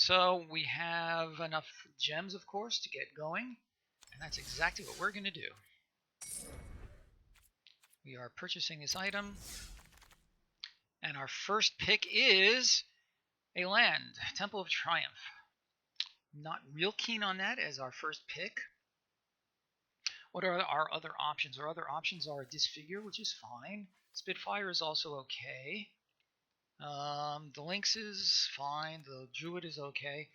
So we have enough gems, of course, to get going, and that's exactly what we're going to do. We are purchasing this item, and our first pick is a land, Temple of Triumph. Not real keen on that as our first pick. What are our other options? Our other options are Disfigure, which is fine. Spitfire is also okay. The Lynx is fine. The Druid is okay.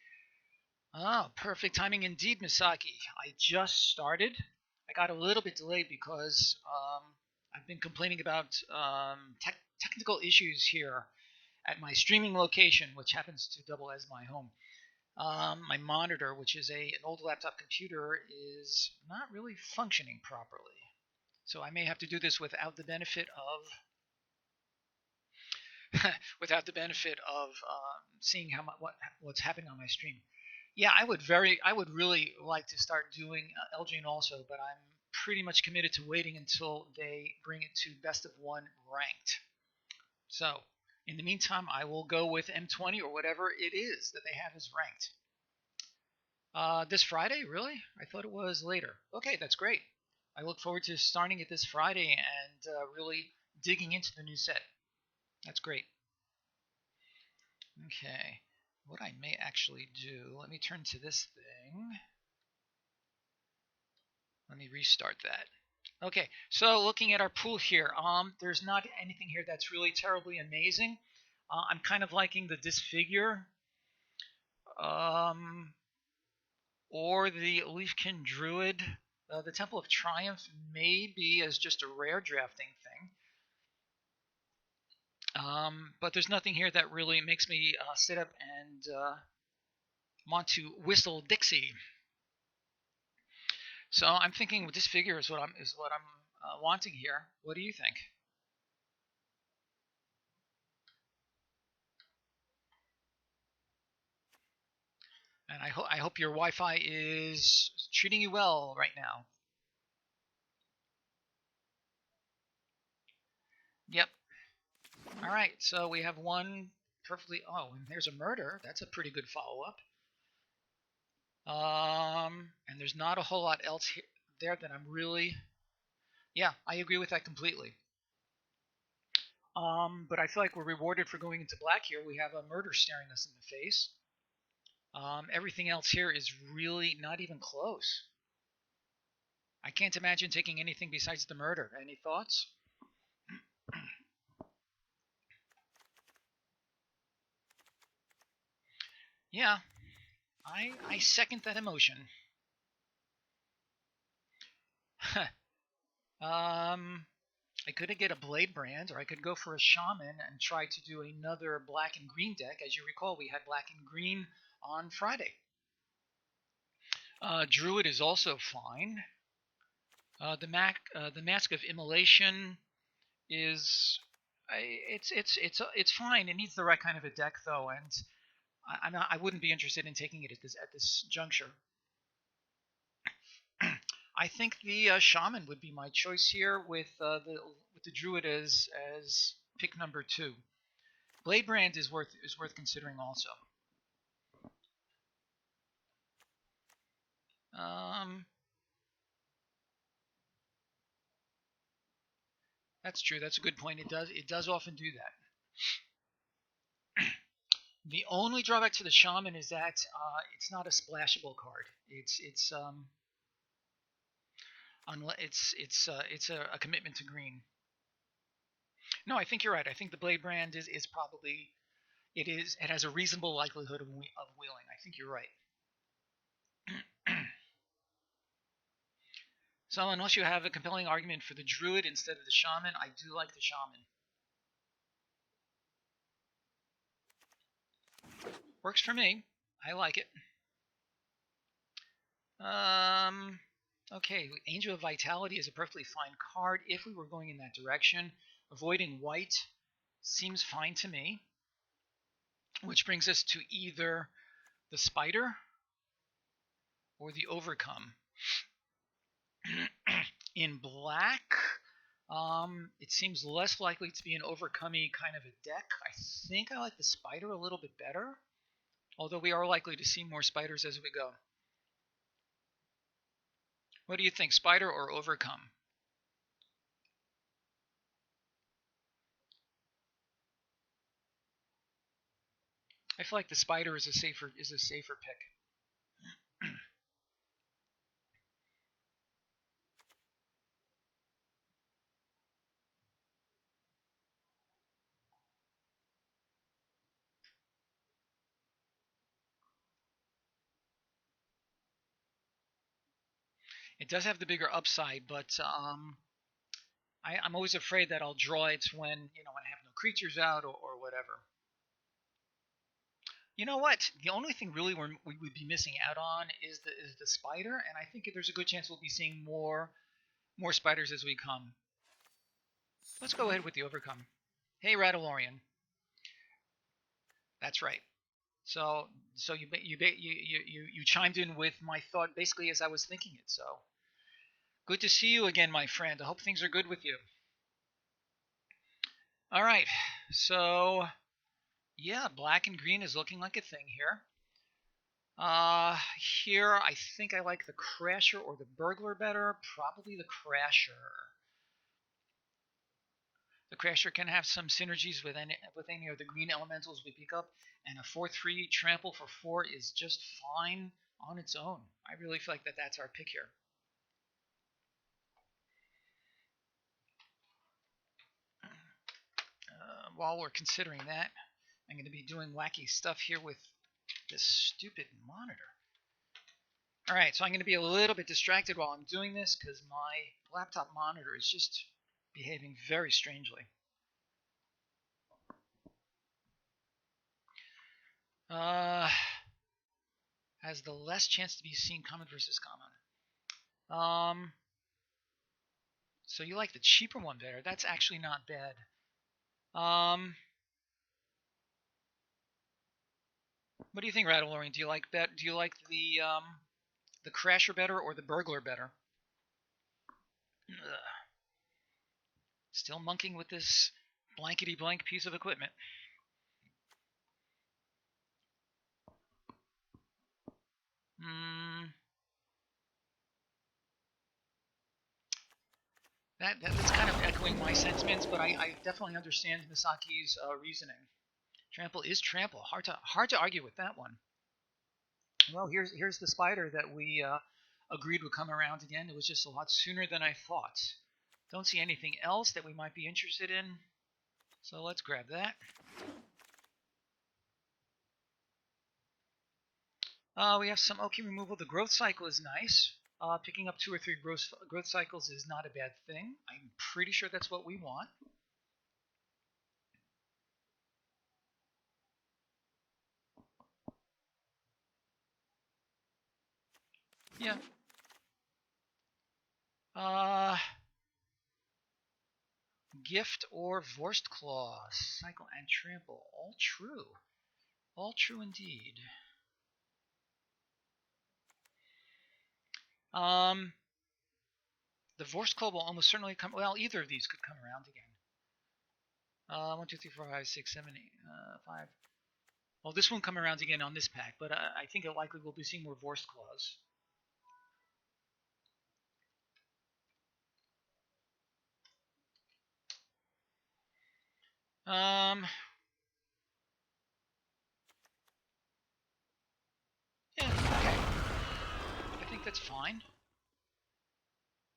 Ah, perfect timing indeed, Misaki. I just started. I got a little bit delayed because I've been complaining about technical issues here at my streaming location, which happens to double as my home. My monitor, which is an old laptop computer, is not really functioning properly. So I may have to do this without the benefit of seeing what's happening on my stream. Yeah, I would really like to start doing Elgin also, but I'm pretty much committed to waiting until they bring it to best of one ranked. So in the meantime, I will go with M20 or whatever it is that they have as ranked. This Friday, really? I thought it was later. Okay, that's great. I look forward to starting it this Friday and really digging into the new set. That's great. Okay, what I may actually do, let me turn to this thing. Let me restart that. Okay, so looking at our pool here, there's not anything here that's really terribly amazing. I'm kind of liking the Disfigure or the Leafkin Druid. The Temple of Triumph may be as just a rare drafting thing. But there's nothing here that really makes me sit up and want to whistle Dixie. So I'm thinking Disfigure is what I'm wanting here. What do you think? And I hope your Wi-Fi is treating you well right now. Yep. All right. So we have one perfectly. Oh, and there's a murder. That's a pretty good follow-up. And there's not a whole lot else there that I'm really. Yeah, I agree with that completely. But I feel like we're rewarded for going into black here. We have a murder staring us in the face. Everything else here is really not even close. I can't imagine taking anything besides the murder. Any thoughts? Yeah, I second that emotion. I could get a Blade Brand, or I could go for a Shaman and try to do another black and green deck. As you recall, we had black and green on Friday. Druid is also fine. The Mask of Immolation is it's fine. It needs the right kind of a deck though, and I wouldn't be interested in taking it at this juncture. I think the Shaman would be my choice here with the Druid as pick number 2. Blade Brand is worth considering also. That's true. That's a good point. It does often do that. The only drawback to the Shaman is that it's not a splashable card. It's a commitment to green. No, I think you're right. I think the Blade Brand is probably it has a reasonable likelihood of wheeling. I think you're right. So unless you have a compelling argument for the Druid instead of the Shaman, I do like the Shaman. Works for me. I like it. Okay, Angel of Vitality is a perfectly fine card if we were going in that direction. Avoiding white seems fine to me. Which brings us to either the Spider or the Overcome. In black, it seems less likely to be an overcomey kind of a deck. I think I like the Spider a little bit better. Although we are likely to see more spiders as we go. What do you think, spider or overcome? I feel like the spider is a safer pick. It does have the bigger upside, but I'm always afraid that I'll draw it when when I have no creatures out or whatever. You know what? The only thing really we would be missing out on is the spider, and I think there's a good chance we'll be seeing more spiders as we come. Let's go ahead with the overcome. Hey, Rattlorian. That's right. So you chimed in with my thought basically as I was thinking it. So good to see you again, my friend. I hope things are good with you. All right. So yeah, black and green is looking like a thing here. Here I think I like the Crasher or the Burglar better. Probably the Crasher. The Crasher can have some synergies with any of the green elementals we pick up, and a 4/3 trample for 4 is just fine on its own. I really feel like that's our pick here. While we're considering that, I'm going to be doing wacky stuff here with this stupid monitor. All right, so I'm going to be a little bit distracted while I'm doing this because my laptop monitor is just behaving very strangely. Has the less chance to be seen common versus common. So you like the cheaper one better. That's actually not bad. What do you think, Rattlorian? Do you like the Crasher better or the Burglar better? Ugh. Still monkeying with this blankety blank piece of equipment. That's kind of echoing my sentiments, but I definitely understand Misaki's reasoning. Trample is trample. Hard to argue with that one. Well, here's the spider that we agreed would come around again. It was just a lot sooner than I thought. Don't see anything else that we might be interested in, so let's grab that. We have some Oki removal. The growth cycle is nice. Picking up 2 or 3 growth cycles is not a bad thing. I'm pretty sure that's what we want. Yeah. Gift or Vorst Claw, Cycle and Trample. All true. All true indeed. The Vorst Claw will almost certainly come. Well, either of these could come around again. 1, 2, 3, 4, 5, 6, 7, 8, 5. Well, this won't come around again on this pack, but I think it likely will be seeing more Vorst Claws. Yeah, okay. I think that's fine.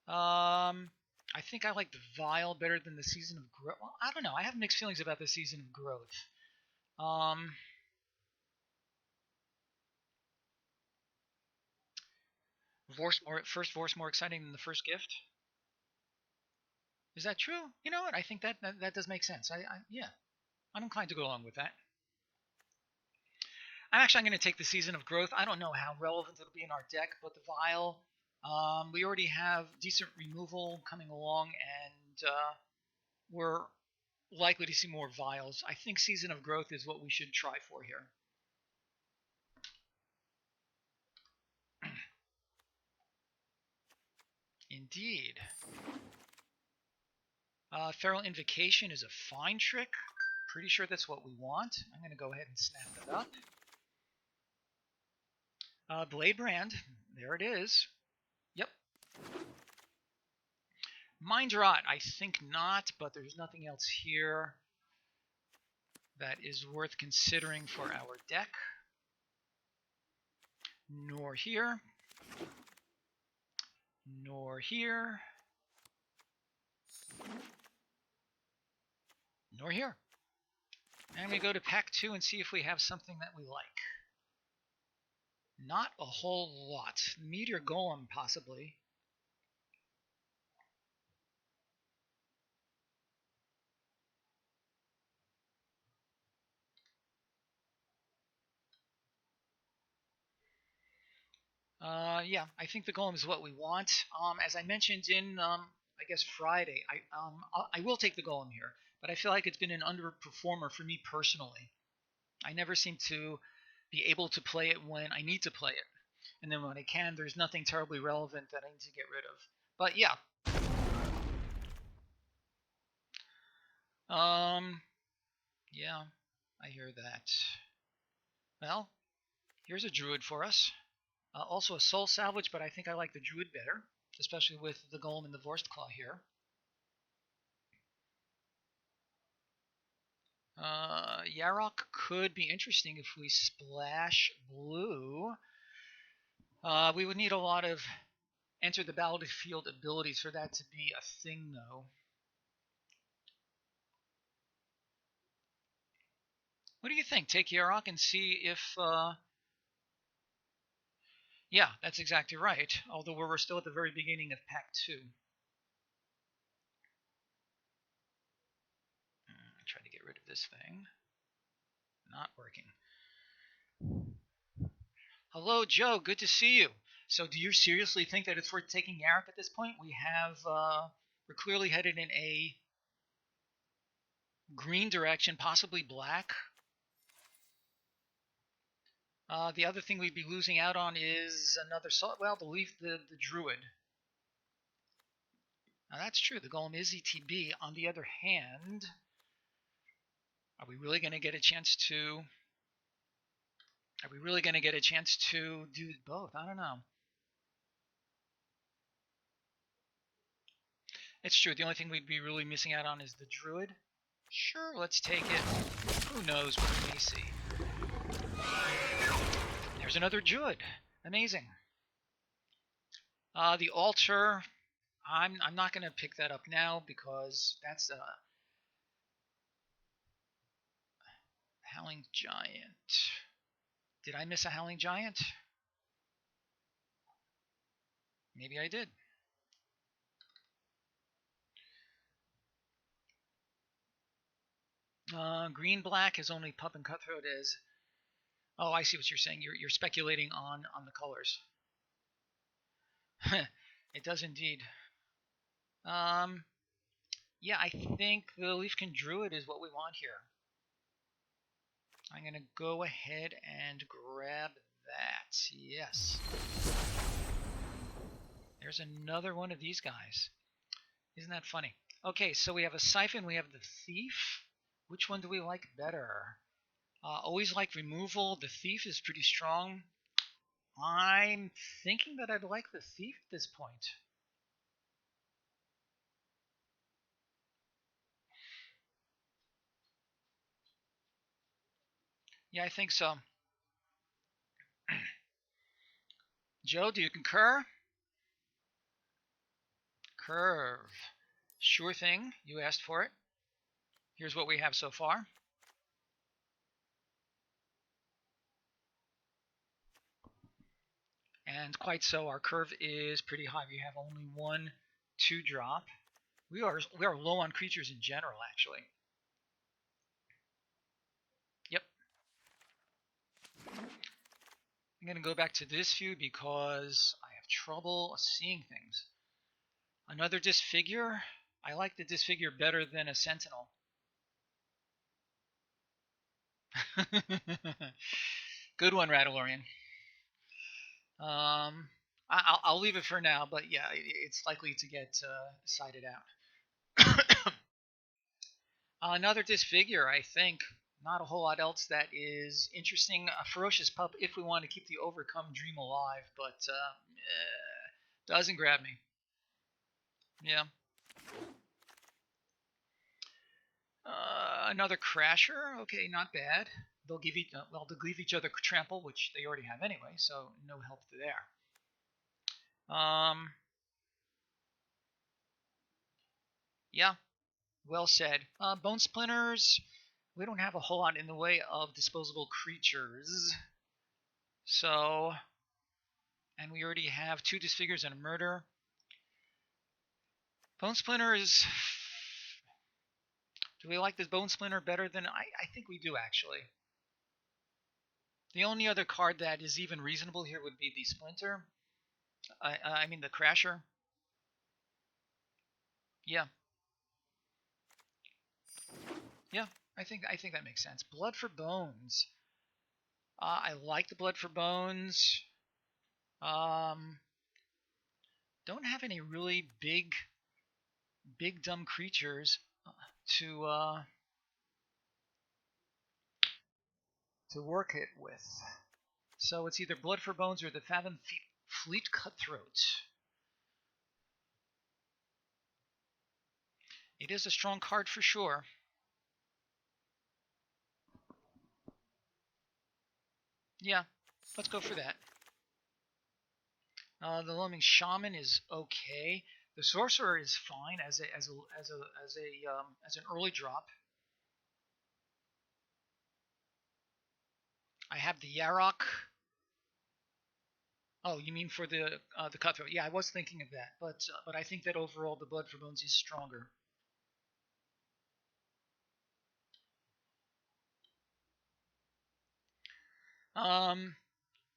I think I like the Vial better than the Season of Growth. Well, I don't know. I have mixed feelings about the Season of Growth. First Vorse more exciting than the first gift. Is that true? You know what? I think that does make sense. Yeah, I'm inclined to go along with that. I'm going to take the Season of Growth. I don't know how relevant it'll be in our deck, but the Vial, we already have decent removal coming along, and we're likely to see more Vials. I think Season of Growth is what we should try for here. Indeed. Feral Invocation is a fine trick. Pretty sure that's what we want. I'm going to go ahead and snap that up. Blade Brand. There it is. Yep. Mind Rot, I think not, but there's nothing else here that is worth considering for our deck. Nor here. Nor here. Nor here. And we go to pack 2 and see if we have something that we like. Not a whole lot. Meteor Golem, possibly. Yeah, I think the Golem is what we want. As I mentioned in, I guess Friday, I will take the Golem here, but I feel like it's been an underperformer for me personally. I never seem to be able to play it when I need to play it, and then when I can, there's nothing terribly relevant that I need to get rid of. But yeah. Yeah, I hear that. Well, here's a Druid for us. Also a Soul Salvage, but I think I like the Druid better, especially with the Golem and the Vorst Claw here. Yarok could be interesting if we splash blue. We would need a lot of enter the battlefield abilities for that to be a thing, though. What do you think? Take Yarok and see if... Yeah, that's exactly right, although we're still at the very beginning of Pack 2. Try to get rid of this thing. Not working. Hello, Joe. Good to see you. So do you seriously think that it's worth taking Yarok at this point? We have... we're clearly headed in a green direction, possibly black. The other thing we'd be losing out on is another... Well, the Druid. Now, that's true. The Golem is ETB. On the other hand... Are we really going to get a chance to... Are we really going to get a chance to do both? I don't know. It's true. The only thing we'd be really missing out on is the Druid. Sure, let's take it. Who knows what we may see. There's another Druid. Amazing. The Altar... I'm not going to pick that up now because that's a... Howling Giant. Did I miss a Howling Giant? Maybe I did. Green-black is only Pup and Cutthroat is... Oh, I see what you're saying. You're speculating on the colors. It does indeed. Yeah, I think the Leafkin Druid is what we want here. I'm going to go ahead and grab that. Yes. There's another one of these guys. Isn't that funny? Okay, so we have a Siphon, we have the Thief. Which one do we like better? Always like removal. The Thief is pretty strong. I'm thinking that I'd like the Thief at this point. Yeah, I think so. Joe, do you concur? Curve. Sure thing. You asked for it. Here's what we have so far. And quite so, our curve is pretty high. We have only 1, 2 drop. We are low on creatures in general, actually. Yep. I'm going to go back to this view because I have trouble seeing things. Another Disfigure. I like the Disfigure better than a Sentinel. Good one, Rattlorian. I'll leave it for now, but yeah, it's likely to get sided out. Another Disfigure, I think. Not a whole lot else that is interesting. A ferocious pup if we want to keep the overcome dream alive, but doesn't grab me. Yeah. Another crasher. Okay, not bad. They'll give each other trample, which they already have anyway, so no help there. Yeah, well said. Bone splinters. We don't have a whole lot in the way of disposable creatures. So, and we already have 2 disfigures and a murder. Bone splinter is. Do we like this bone splinter better than I think we do actually. The only other card that is even reasonable here would be the splinter. I mean the crasher. Yeah. Yeah, I think that makes sense. Blood for bones. I like the blood for bones. Don't have any really big dumb creatures to work it with. So it's either blood for bones or the Fathom Fleet Cutthroat. It is a strong card for sure. Yeah, let's go for that. The Loaming Shaman is okay. The Sorcerer is fine as an early drop. I have the Yarok. Oh, you mean for the Cutthroat? Yeah, I was thinking of that, but I think that overall the Blood for Bones is stronger.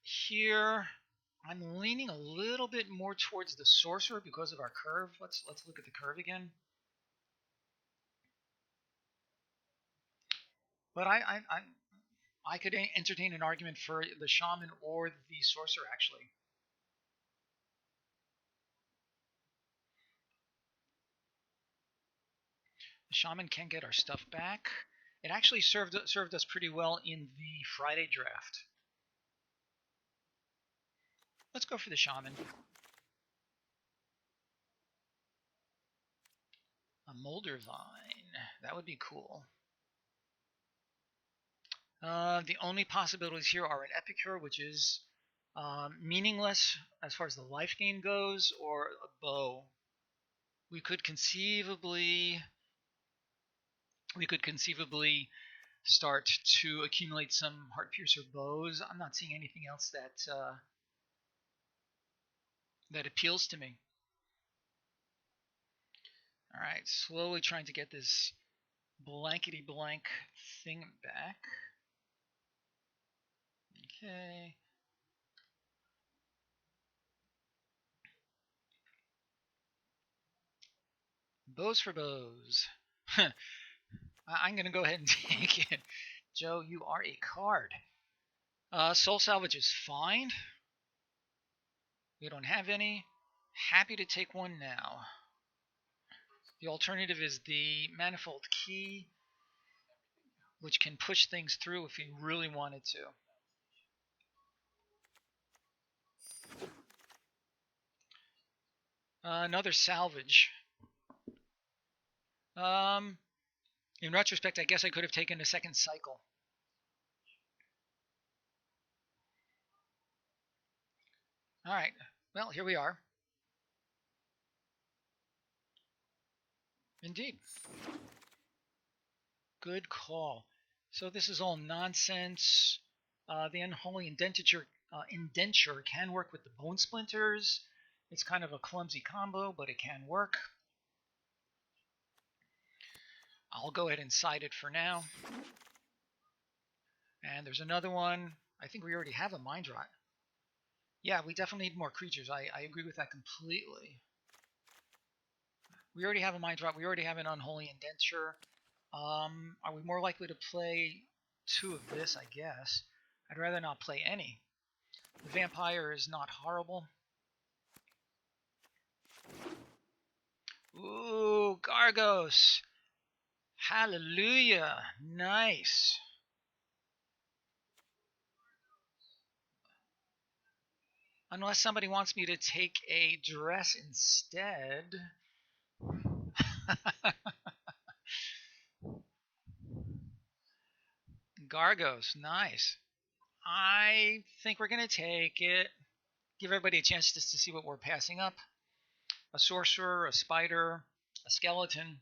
Here I'm leaning a little bit more towards the Sorcerer because of our curve. Let's look at the curve again. But I could entertain an argument for the Shaman or the Sorcerer actually. The Shaman can get our stuff back. It actually served us pretty well in the Friday draft. Let's go for the Shaman. A Molder Vine. That would be cool. The only possibilities here are an Epicure, which is meaningless as far as the life gain goes, or a bow. We could conceivably start to accumulate some Heartpiercer bows. I'm not seeing anything else that appeals to me. All right, slowly trying to get this blankety blank thing back. Okay. Bows for bows. I'm going to go ahead and take it. Joe, you are a card. Soul Salvage is fine. We don't have any. Happy to take one now. The alternative is the Manifold Key, which can push things through if you really wanted to. Another salvage. In retrospect, I guess I could have taken a second cycle. All right. Well, here we are. Indeed. Good call. So this is all nonsense. The Unholy Indenture can work with the Bone Splinters. It's kind of a clumsy combo, but it can work. I'll go ahead and side it for now. And there's another one. I think we already have a Mind Rot. Yeah, we definitely need more creatures. I agree with that completely. We already have a Mind Rot. We already have an Unholy Indenture. Are we more likely to play 2 of this, I guess? I'd rather not play any. The Vampire is not horrible. Ooh, Gargos. Hallelujah. Nice. Unless somebody wants me to take a dress instead. Gargos, nice. I think we're going to take it. Give everybody a chance just to see what we're passing up. A sorcerer, a spider, a skeleton.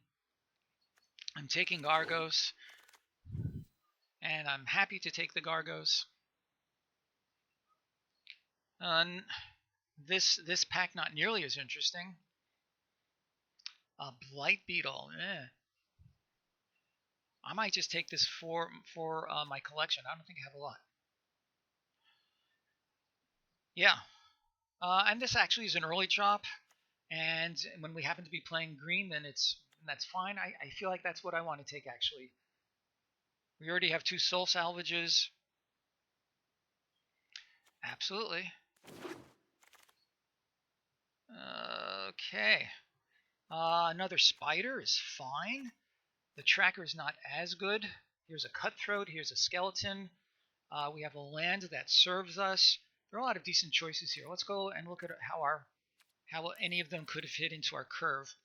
I'm taking Gargos, and I'm happy to take the Gargos. This pack not nearly as interesting. A blight beetle. I might just take this for my collection. I don't think I have a lot. Yeah, and this actually is an early drop, and when we happen to be playing green, then that's fine. I feel like that's what I want to take actually. We already have 2 soul salvages. Absolutely. Okay. Another spider is fine. The tracker is not as good. Here's a cutthroat. Here's a skeleton. We have a land that serves us. There are a lot of decent choices here. Let's go and look at how any of them could have fit into our curve.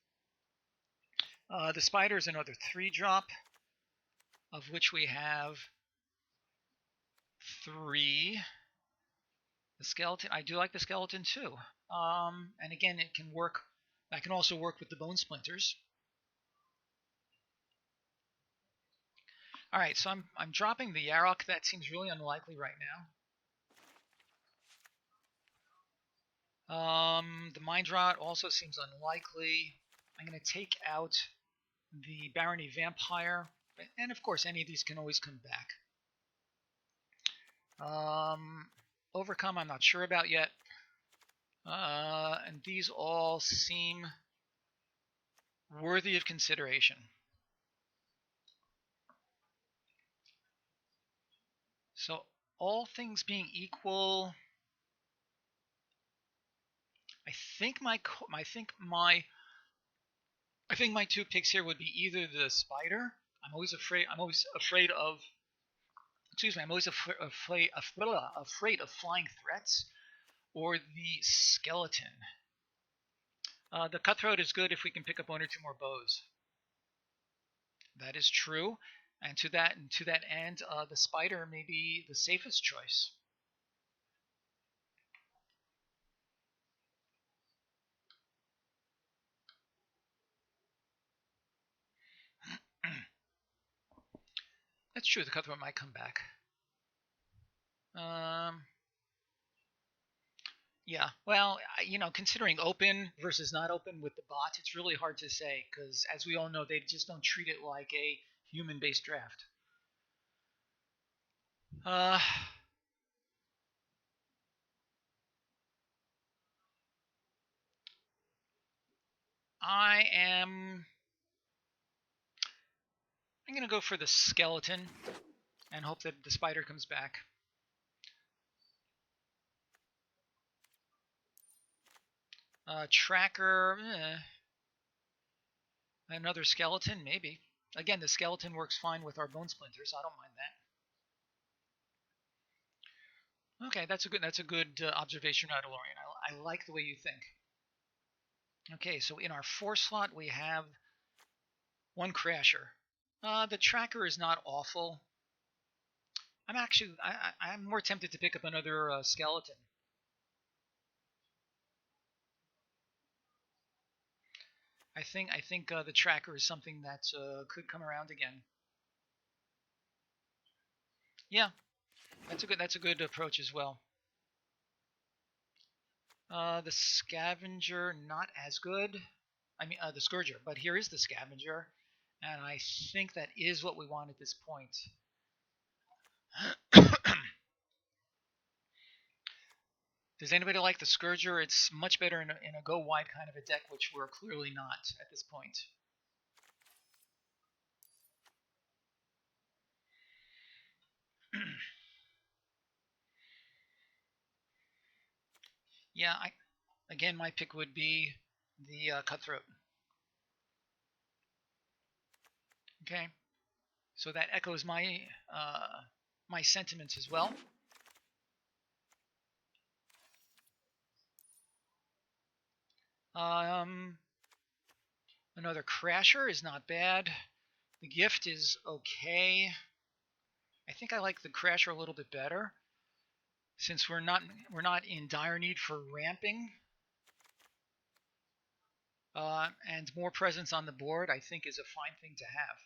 The spider is another 3-drop, of which we have 3. The skeleton, I do like the skeleton too. And again, it can work. I can also work with the bone splinters. All right, so I'm dropping the Yarok. That seems really unlikely right now. The Mind Rot also seems unlikely. I'm going to take out the Barony Vampire, and of course, any of these can always come back. Overcome, I'm not sure about yet. And these all seem worthy of consideration. So, all things being equal, I think my 2 picks here would be either the spider. I'm always afraid of. Excuse me. I'm always afraid of flying threats, or the skeleton. The cutthroat is good if we can pick up 1 or 2 more bows. That is true, and to that end, the spider may be the safest choice. That's true. The cutthroat might come back. Yeah. Well, considering open versus not open with the bots, it's really hard to say because, as we all know, they just don't treat it like a human-based draft. I'm going to go for the skeleton and hope that the spider comes back. Tracker, another skeleton, maybe. Again, the skeleton works fine with our bone splinters. So I don't mind that. Okay, that's a good observation, Adalorian. I like the way you think. Okay, so in our 4 slot we have 1 crasher. The tracker is not awful. I'm more tempted to pick up another skeleton. I think the tracker is something that could come around again. Yeah, that's a good approach as well. The scavenger, not as good. I mean, the scourger, but here is the scavenger, and I think that is what we want at this point. Does anybody like the scourger? It's much better in a go wide kind of a deck, which we're clearly not at this point. Yeah, again, my pick would be the cutthroat. Okay, so that echoes my my sentiments as well. Another Crasher is not bad. The Gift is okay. I think I like the Crasher a little bit better, since we're not in dire need for ramping. And more presence on the board, I think, is a fine thing to have.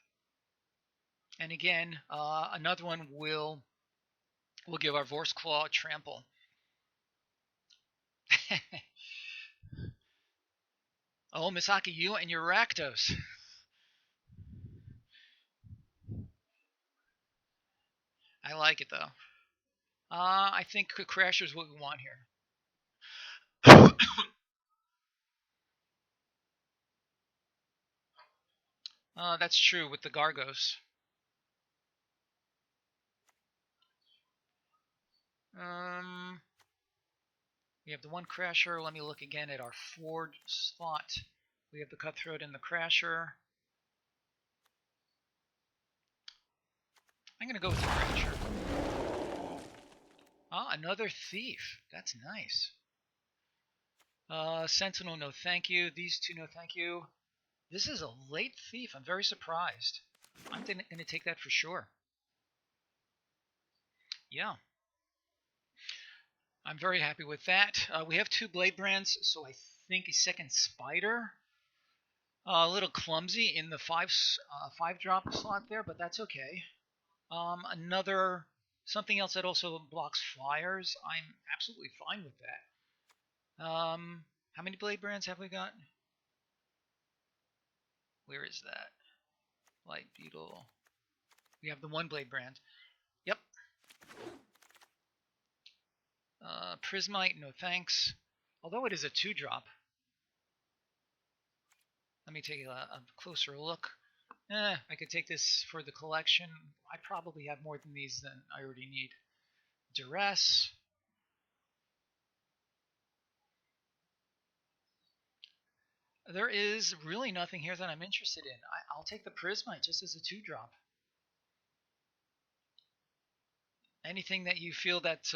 And again, another one will give our Vorse Claw a trample. Oh, Misaki, you and your Rakdos. I like it, though. I think Crasher is what we want here. That's true with the Gargos. We have the one Crasher. Let me look again at our Ford slot. We have the Cutthroat and the Crasher. I'm going to go with the Crasher. Ah, another Thief. That's nice. Sentinel, no thank you. These two, no thank you. This is a late Thief. I'm very surprised. I'm going to take that for sure. Yeah. I'm very happy with that. We have two Blade Brands, so I think a second Spider. A little clumsy in the five drop slot there, but that's okay. Another something else that also blocks flyers. I'm absolutely fine with that. How many Blade Brands have we got? Where is that? Light Beetle. We have the one Blade Brand. Yep. Prismite, no thanks. Although it is a 2-drop. Let me take a closer look. I could take this for the collection. I probably have more than these than I already need. Duress. There is really nothing here that I'm interested in. I'll take the Prismite just as a 2-drop. Anything that you feel that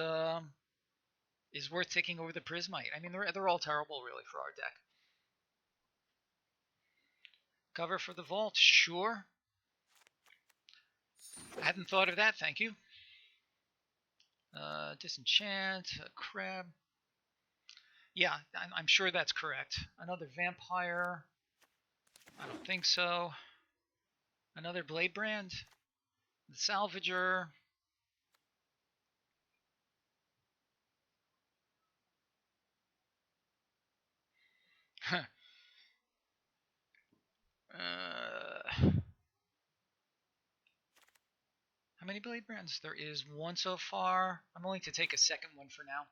is worth taking over the Prismite. I mean, they're all terrible, really, for our deck. Cover for the Vault, sure. I hadn't thought of that, thank you. Disenchant, Crab. Yeah, I'm sure that's correct. Another Vampire. I don't think so. Another Blade Brand. The Salvager. How many Blade Brands? There is one so far. I'm willing to take a second one for now.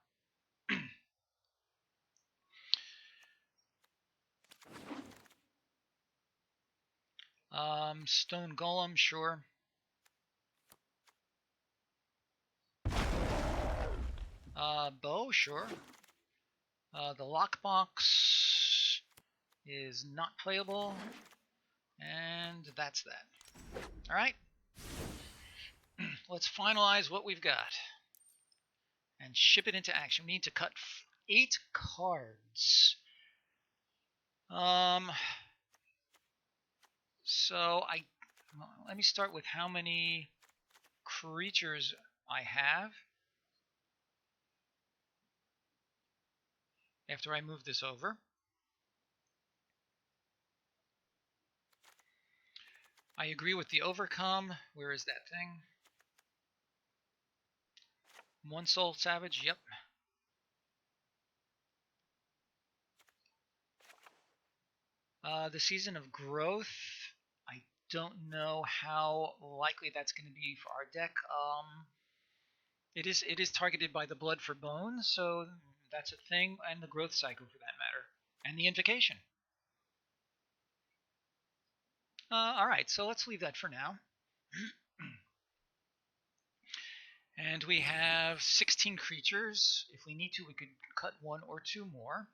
Stone Golem, sure. Bow, sure. The Lockbox is not playable. And that's that. Alright. Let's finalize what we've got. And ship it into action. We need to cut 8 cards. So let me start with how many creatures I have after I move this over. I agree with the Overcome. Where is that thing? One Soul Savage, yep. The Season of Growth, I don't know how likely that's going to be for our deck. It is targeted by the Blood for Bone, so that's a thing, and the Growth Cycle for that matter, and the Invocation. Alright, so let's leave that for now. And we have 16 creatures. If we need to, we could cut 1 or 2 more.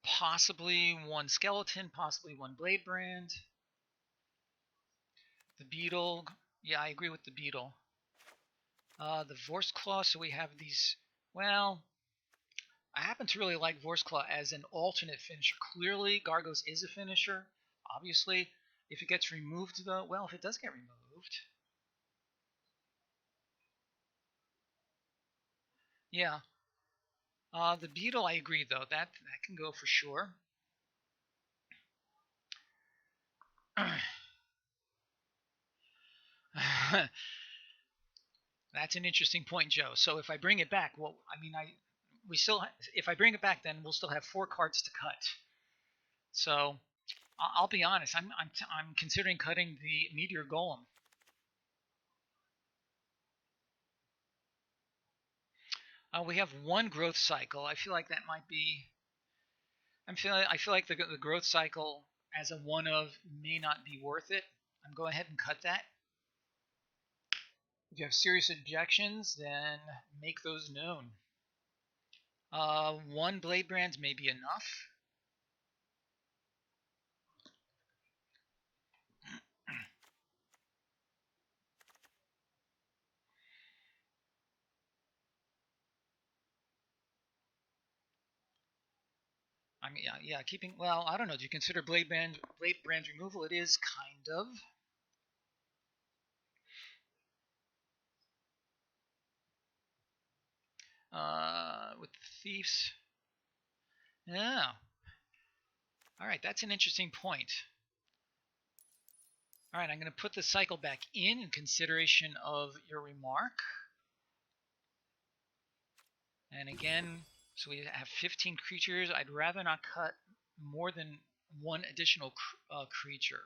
Possibly 1 skeleton, possibly 1 Blade Brand. The Beetle, Yeah, I agree with the beetle. The Vorst Claw, so we have these... Well, I happen to really like Vorst Claw as an alternate finisher. Clearly, Gargos is a finisher. Obviously, if it gets removed, though... Well, if it does get removed... Yeah. The beetle, I agree, though. That can go for sure. That's an interesting point, Joe. So if I bring it back, well, I mean, if I bring it back, then we'll still have 4 cards to cut. So I'll be honest, I'm considering cutting the Meteor Golem. We have 1 growth cycle. I feel like that might be. I feel like the growth cycle as a 1 of may not be worth it. I'm going ahead and cut that. If you have serious objections, then make those known. 1 Blade Brands may be enough. I mean, yeah, keeping. Well, I don't know. Do you consider Blade Brands removal? It is kind of. With thieves. Yeah. All right, that's an interesting point. All right, I'm going to put the cycle back in consideration of your remark. And again, so we have 15 creatures. I'd rather not cut more than 1 additional creature.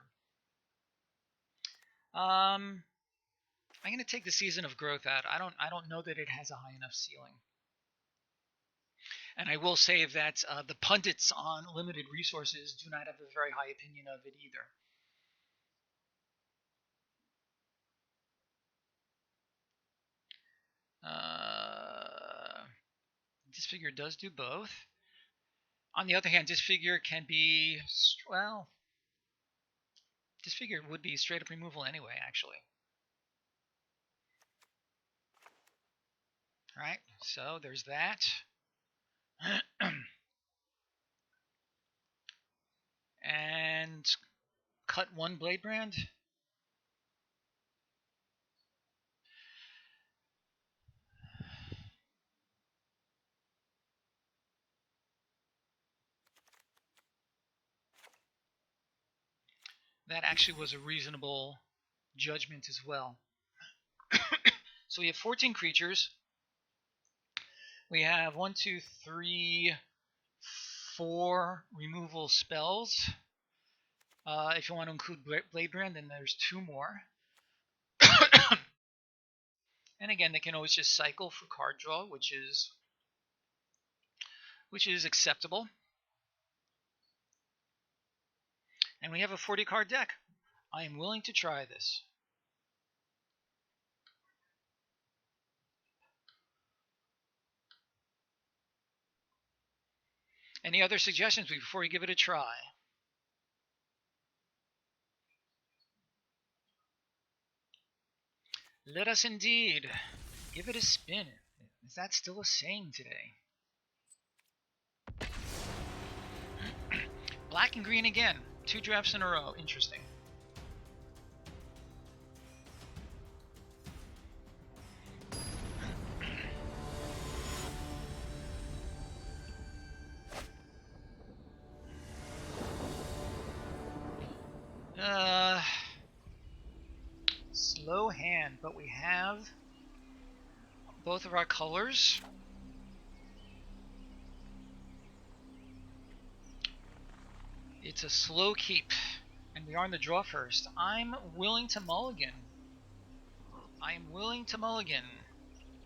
I'm going to take the Season of Growth out. I don't know that it has a high enough ceiling. And I will say that the pundits on limited resources do not have a very high opinion of it either. Disfigure does do both. On the other hand, Disfigure can be, well, Disfigure would be straight up removal anyway, actually. Alright, so there's that. And cut 1 Blade Brand. That actually was a reasonable judgment as well. So we have 14 creatures. We have 1, 2, 3, 4 removal spells. If you want to include Blade Brand, then there's 2 more. And again, they can always just cycle for card draw, which is acceptable. And we have a 40 card deck. I am willing to try this. Any other suggestions before we give it a try? Let us indeed give it a spin. Is that still a saying today? Black and green again. 2 drafts in a row. Interesting. Slow hand, but we have both of our colors. It's a slow keep, and we are in the draw first. I'm willing to mulligan. I am willing to mulligan.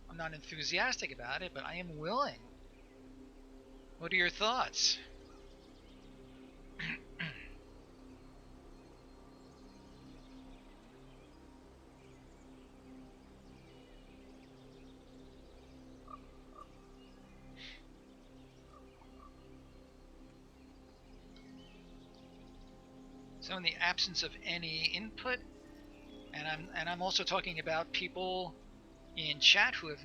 I'm not enthusiastic about it, but I am willing. What are your thoughts? So in the absence of any input, And I'm also talking about people in chat who have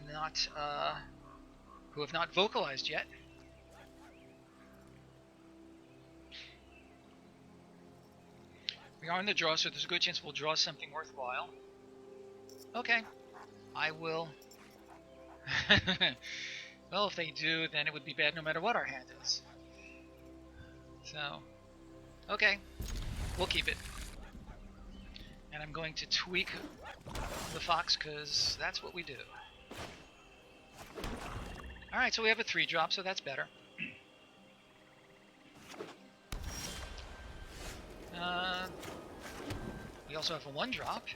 not vocalized yet. We are in the draw, so there's a good chance we'll draw something worthwhile. Okay, I will. Well, if they do, then it would be bad no matter what our hand is. So, okay, we'll keep it. And I'm going to tweak the fox because that's what we do. Alright, so we have a 3-drop, so that's better. We also have a 1-drop.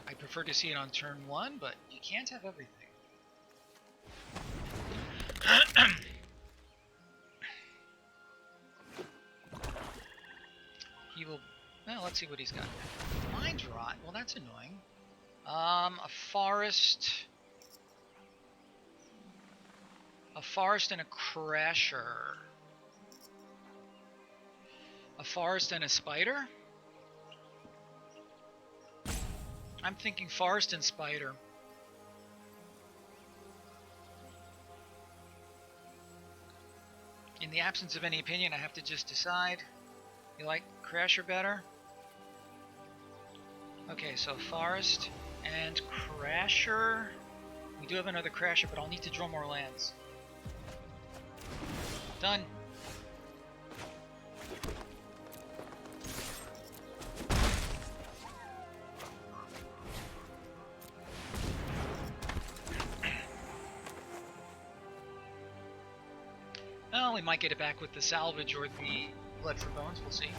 I prefer to see it on turn 1, but you can't have everything. He will... Well, let's see what he's got. Mind Rot? Well, that's annoying. A forest... A forest and a crasher. A forest and a spider? I'm thinking forest and spider. In the absence of any opinion, I have to just decide. You like crasher better? Okay, so forest and crasher. We do have another crasher, but I'll need to draw more lands. Done. Well, we might get it back with the salvage or the blood for bones, we'll see.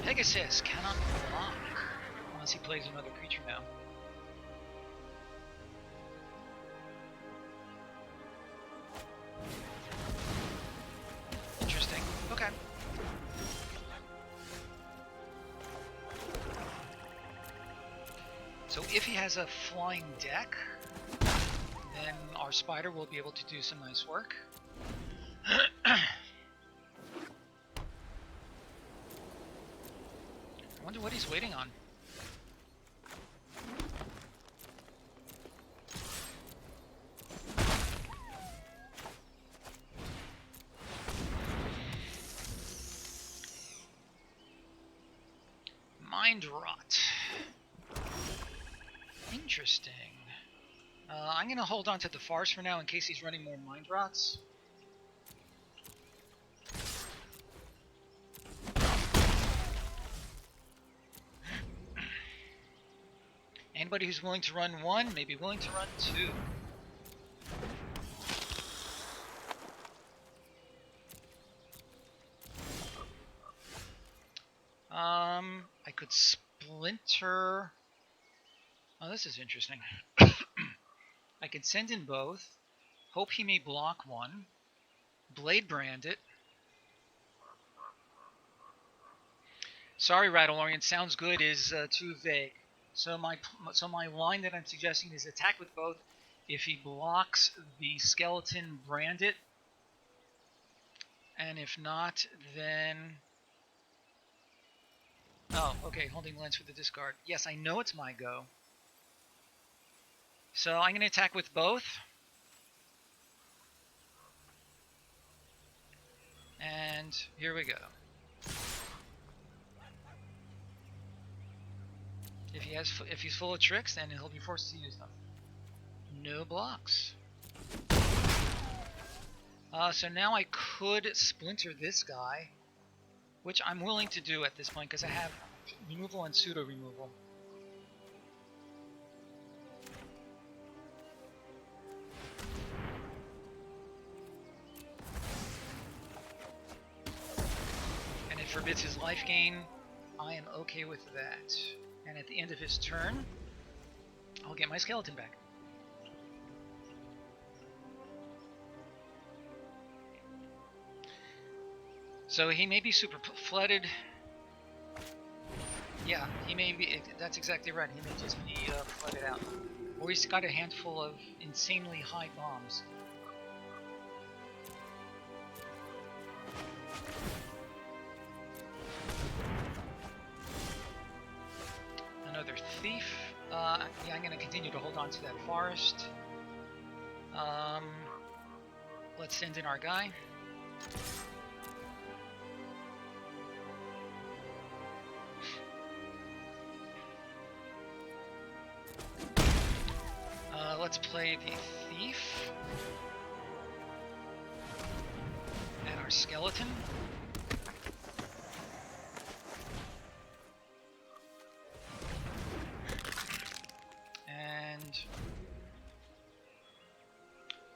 Pegasus cannot block unless he plays another creature now. Interesting. Okay. So if he has a flying deck, then our spider will be able to do some nice work. I wonder what he's waiting on. Mind Rot. Interesting. I'm going to hold on to the farce for now in case he's running more Mind Rots. Anybody who's willing to run 1 may be willing to run 2. I could splinter. Oh, this is interesting. I could send in both. Hope he may block 1. Blade Brand it. Sorry, Rattlorian. Sounds good is too vague. So my line that I'm suggesting is attack with both. If he blocks the skeleton, brand it. And if not, then... Oh, okay, holding lens for the discard. Yes, I know it's my go. So I'm going to attack with both. And here we go. If he's full of tricks, then he'll be forced to use them. No blocks. So now I could splinter this guy, which I'm willing to do at this point because I have removal and pseudo removal. And it forbids his life gain. I am okay with that. And at the end of his turn, I'll get my skeleton back. So he may be super flooded. Yeah, he may be. That's exactly right. He may just be flooded out. Or he's got a handful of insanely high bombs. Another Yeah, I'm going to continue to hold on to that forest. Let's send in our guy. Let's play the thief and our skeleton. And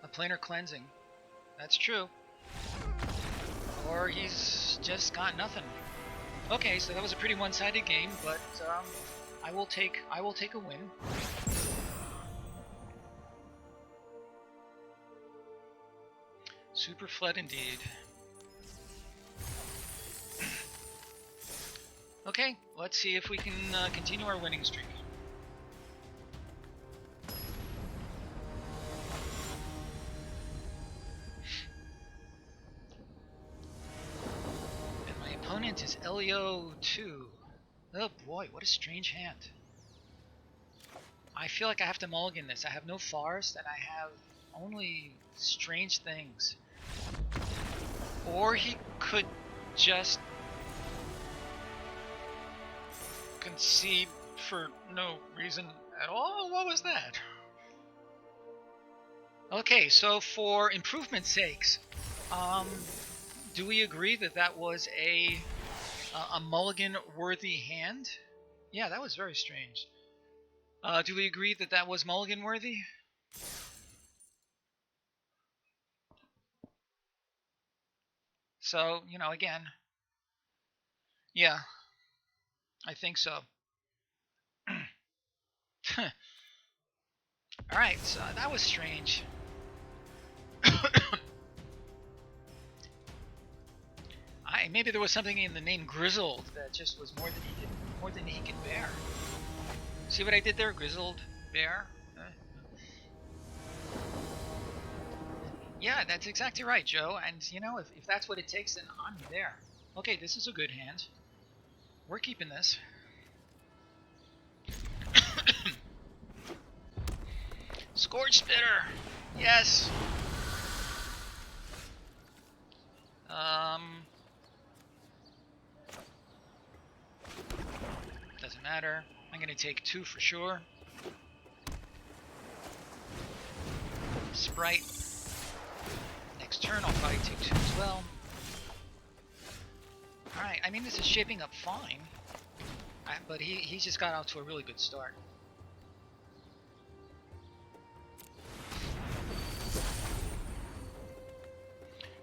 a planar cleansing. That's true. Or he's just got nothing. Okay, so that was a pretty one-sided game, but I will take a win. Super flood indeed. Okay, let's see if we can continue our winning streak. And my opponent is Elio2. Oh boy, what a strange hand. I feel like I have to mulligan this. I have no forest and I have only strange things. Or he could just concede for no reason at all? What was that? Okay, so for improvement's sakes, do we agree that that was a mulligan-worthy hand? Yeah, that was very strange. Do we agree that that was mulligan-worthy? So, you know, again, yeah, I think so. Alright, so that was strange. Maybe there was something in the name Grizzled that just was more than he could bear. See what I did there, Grizzled Bear? Yeah, that's exactly right, Joe. And you know, if that's what it takes, then I'm there. Okay, this is a good hand. We're keeping this. Scourge Spitter! Yes! Doesn't matter. I'm gonna take 2 for sure. Sprite. Next turn, I'll probably take 2 as well. Alright, I mean, this is shaping up fine. But he just got out to a really good start.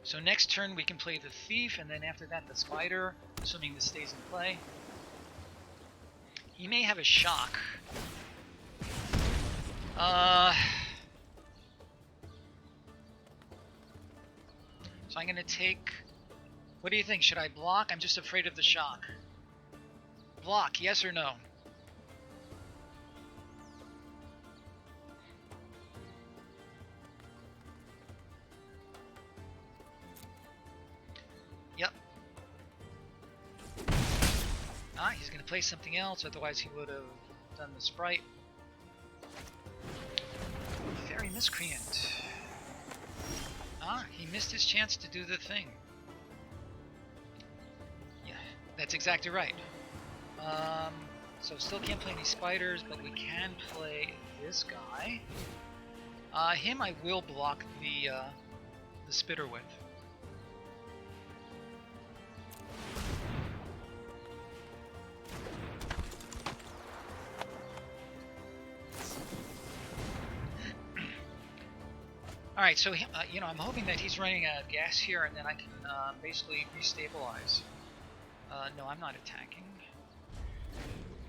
So next turn we can play the Thief, and then after that the Spider, assuming this stays in play. He may have a shock. So I'm gonna take... What do you think? Should I block? I'm just afraid of the shock. Block, yes or no? Yep. Ah, he's gonna play something else, otherwise he would have done the Sprite. Very miscreant. Ah, he missed his chance to do the thing. Yeah, that's exactly right. So still can't play any spiders, but we can play this guy. Him I will block the spitter with. Alright, so you know, I'm hoping that he's running out of gas here, and then I can basically restabilize. No, I'm not attacking.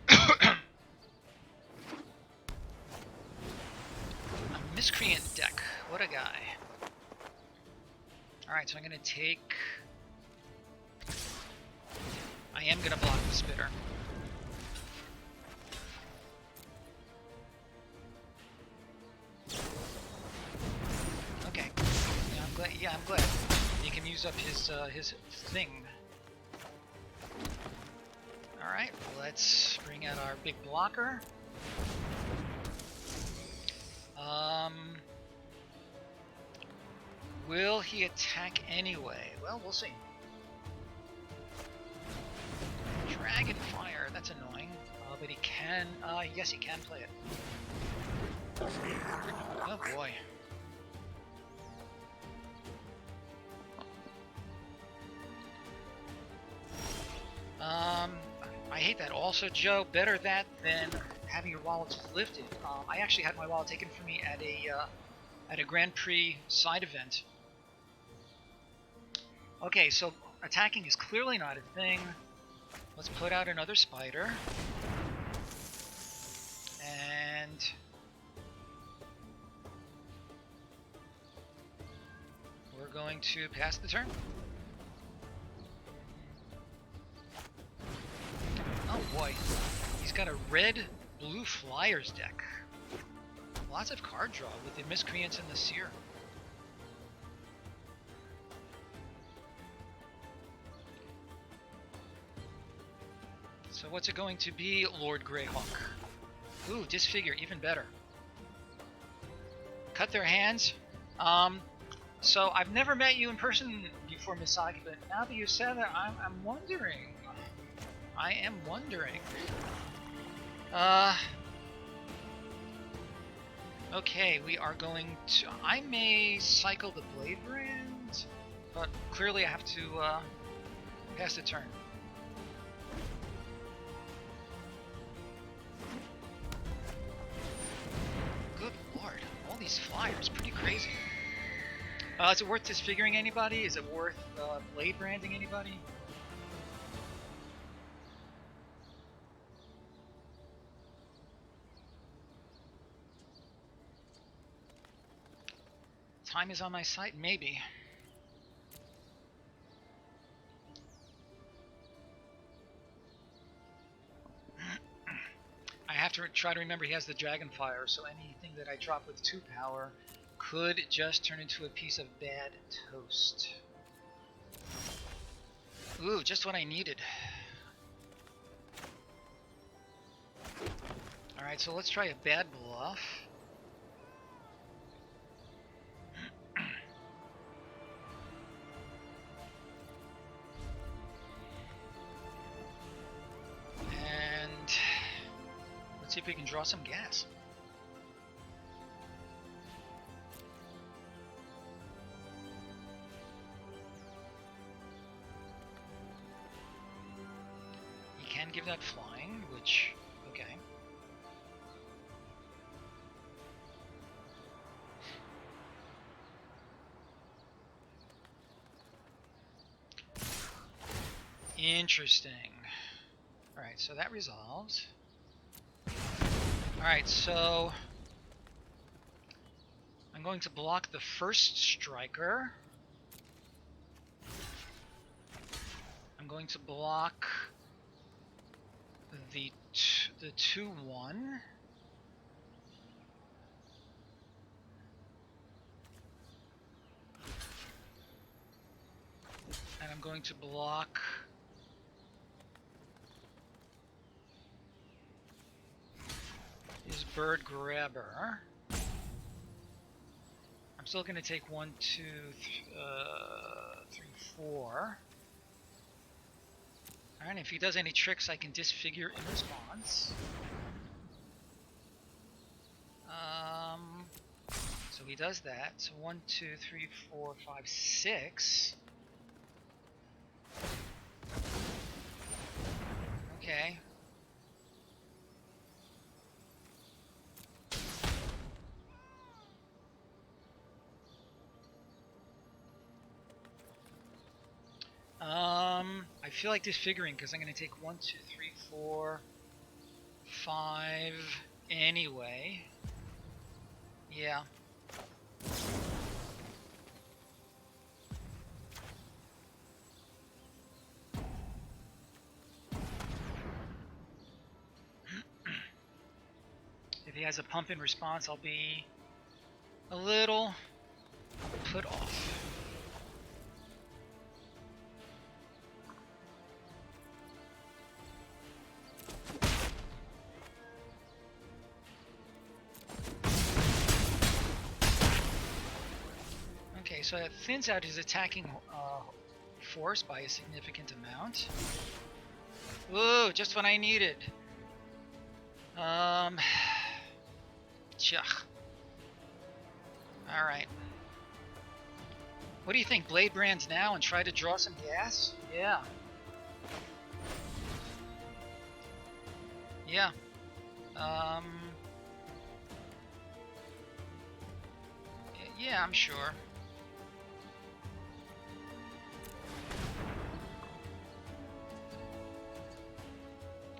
A miscreant deck. What a guy. Alright, so I'm going to take... I am going to block the spitter. Okay. Yeah, I'm glad. He can use up his thing. Alright, let's bring out our big blocker. Will he attack anyway? Well, we'll see. Dragon Fire, that's annoying. But he can, yes, he can play it. Oh boy. I hate that. Also, Joe, better that than having your wallets lifted. I actually had my wallet taken from me at a Grand Prix side event. Okay, so attacking is clearly not a thing. Let's put out another spider. And we're going to pass the turn. Oh boy, he's got a red-blue flyers deck. Lots of card draw with the Miscreants and the Seer. So what's it going to be, Lord Greyhawk? Ooh, Disfigure, even better. Cut their hands. So I've never met you in person before, Misaki, but now that you said that, I'm wondering. I am wondering. Okay, we are going to... I may cycle the Blade Brand, but clearly I have to pass the turn. Good lord, all these flyers, pretty crazy. Is it worth disfiguring anybody? Is it worth Blade Branding anybody? Time is on my side? Maybe. I have to try to remember he has the Dragonfire, so anything that I drop with 2 power could just turn into a piece of bad toast. Ooh, just what I needed. Alright, so let's try a bad bluff. See if we can draw some gas. He can give that flying, which, okay. Interesting. Alright, so that resolves. Alright, so I'm going to block the first striker. I'm going to block the 2-1. And I'm going to block his Bird Grabber. I'm still going to take 1, 2, 3, 4. Alright, if he does any tricks, I can disfigure in response. So he does that. So 1, 2, 3, 4, 5, 6. Okay. I feel like disfiguring because I'm going to take 1, 2, 3, 4, 5 anyway. Yeah. If he has a pump in response, I'll be a little put off. So it thins out his attacking force by a significant amount. Ooh, just what I needed. Chuck. Alright. What do you think? Blade Brands now and try to draw some gas? Yeah. Yeah. Yeah, I'm sure.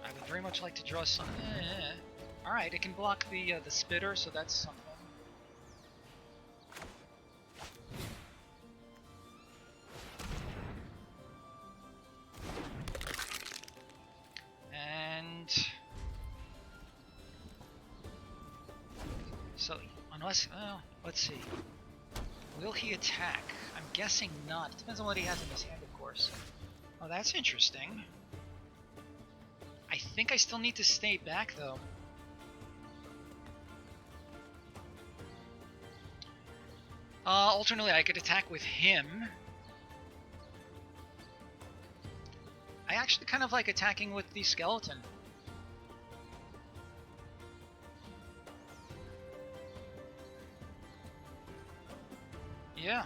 I would very much like to draw some. All right, it can block the spitter, so that's something. And so, unless, let's see. Will he attack? I'm guessing not. It depends on what he has in his hand, of course. Oh, that's interesting. I think I still need to stay back, though. Alternately, I could attack with him. I actually kind of like attacking with the skeleton. Yeah.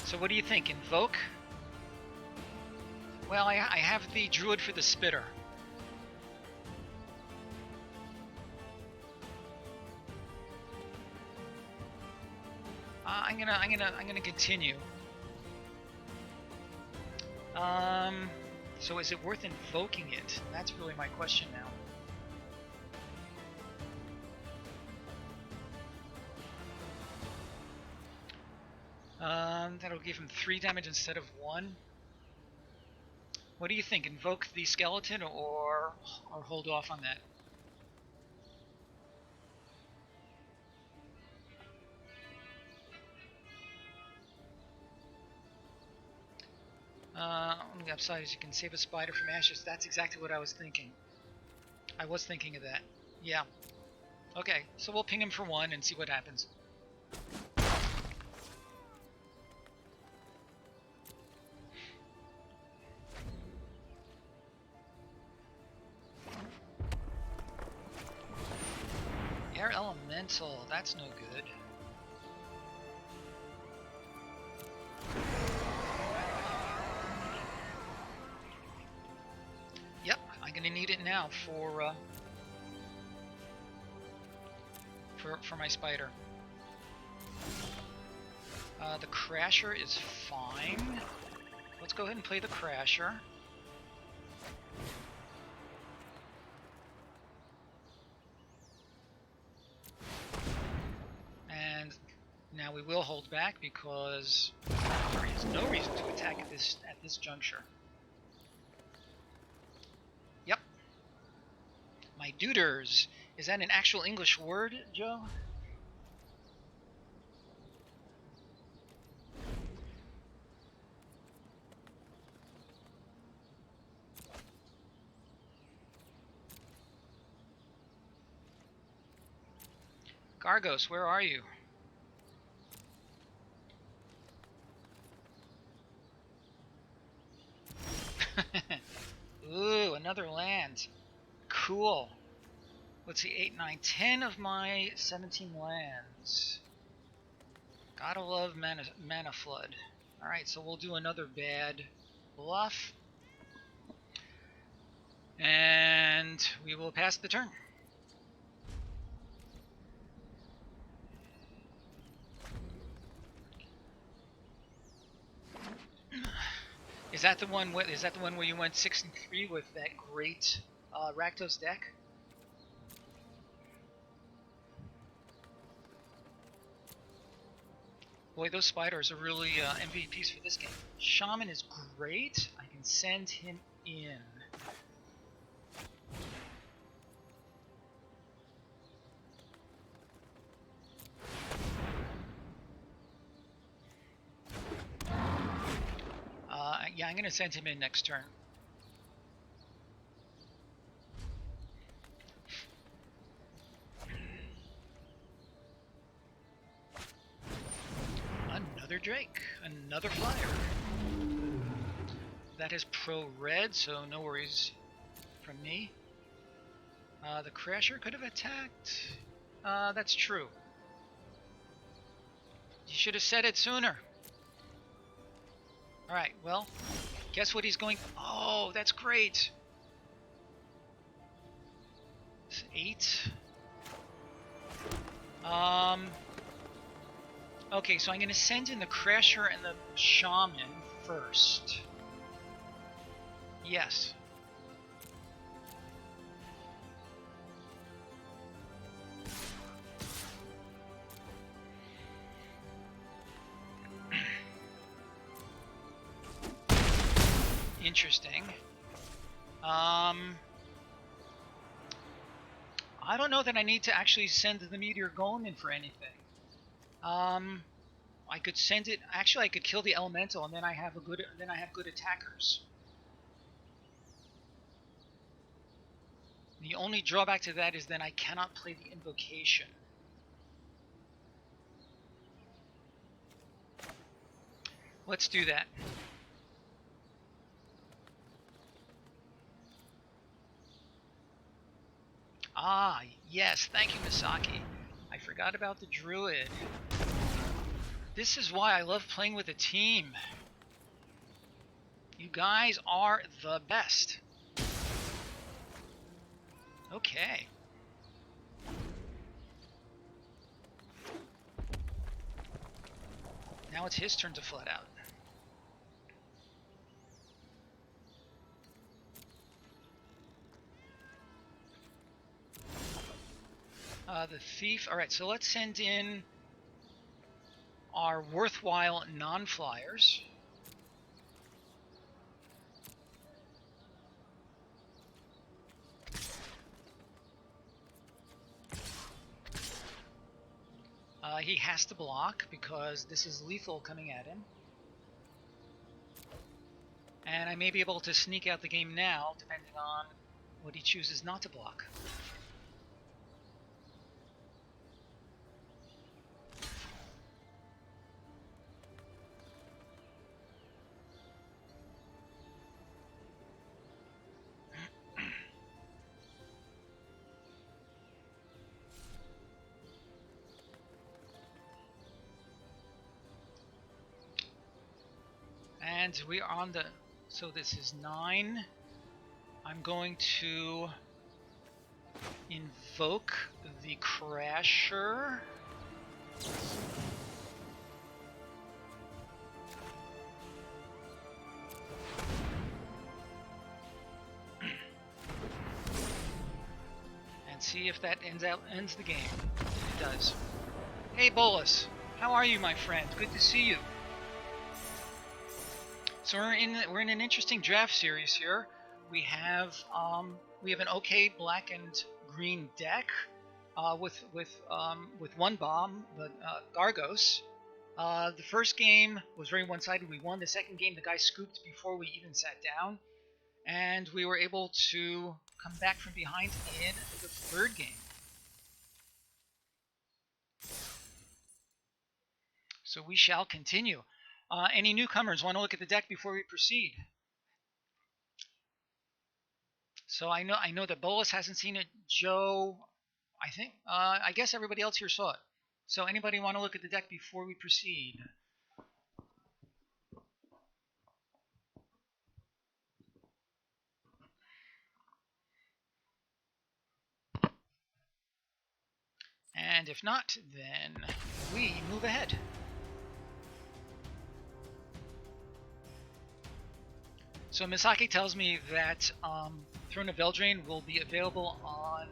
So what do you think? Invoke? Well, I have the druid for the spitter. I'm gonna continue. So is it worth invoking it? That's really my question now. That'll give him 3 damage instead of 1. What do you think? Invoke the skeleton or hold off on that? On the upside is you can save a spider from ashes. That's exactly what I was thinking. I was thinking of that. Yeah. Okay, so we'll ping him for 1 and see what happens. Air Elemental, that's no good. Yep, I'm gonna need it now for my spider. The Crasher is fine. Let's go ahead and play the Crasher. And now we will hold back because there is no reason to attack at this juncture. Yep. My duders. Is that an actual English word, Joe? Gargos, where are you? Ooh, another land. Cool. Let's see, 8, 9, 10 of my 17 lands. Gotta love mana flood. Alright, so we'll do another bad bluff. And we will pass the turn. Is that the one? Is that the one where you went 6 and 3 with that great Rakdos deck? Boy, those spiders are really MVPs for this game. Shaman is great. I can send him in. Yeah, I'm going to send him in next turn. Drake, another flyer. That is pro-red, so no worries from me. The Crasher could have attacked. That's true. You should have said it sooner. Alright, well, guess what he's going... Oh, that's great! It's 8. Okay, so I'm going to send in the Crasher and the Shaman first. Yes. Interesting. I don't know that I need to actually send the Meteor Golem in for anything. I could send it. Actually, I could kill the Elemental, and then I have good attackers. The only drawback to that is then I cannot play the Invocation. Let's do that. Ah, yes, thank you, Misaki. I forgot about the Druid. This is why I love playing with a team. You guys are the best. Okay. Now it's his turn to flood out. The Thief. Alright, so let's send in our worthwhile non-flyers. He has to block because this is lethal coming at him. And I may be able to sneak out the game now, depending on what he chooses not to block. And we are on the... So this is 9. I'm going to invoke the Crasher. And see if that ends the game. It does. Hey Bolus, how are you, my friend? Good to see you. So we're in an interesting draft series here. We have an okay black and green deck with one bomb, the Gargos. The first game was very one-sided. We won. The second game, the guy scooped before we even sat down, and we were able to come back from behind in the third game. So we shall continue. Any newcomers want to look at the deck before we proceed? So I know that Bolus hasn't seen it. Joe, I think, I guess everybody else here saw it. So anybody want to look at the deck before we proceed? And if not, then we move ahead. So Misaki tells me that Throne of Eldraine will be available on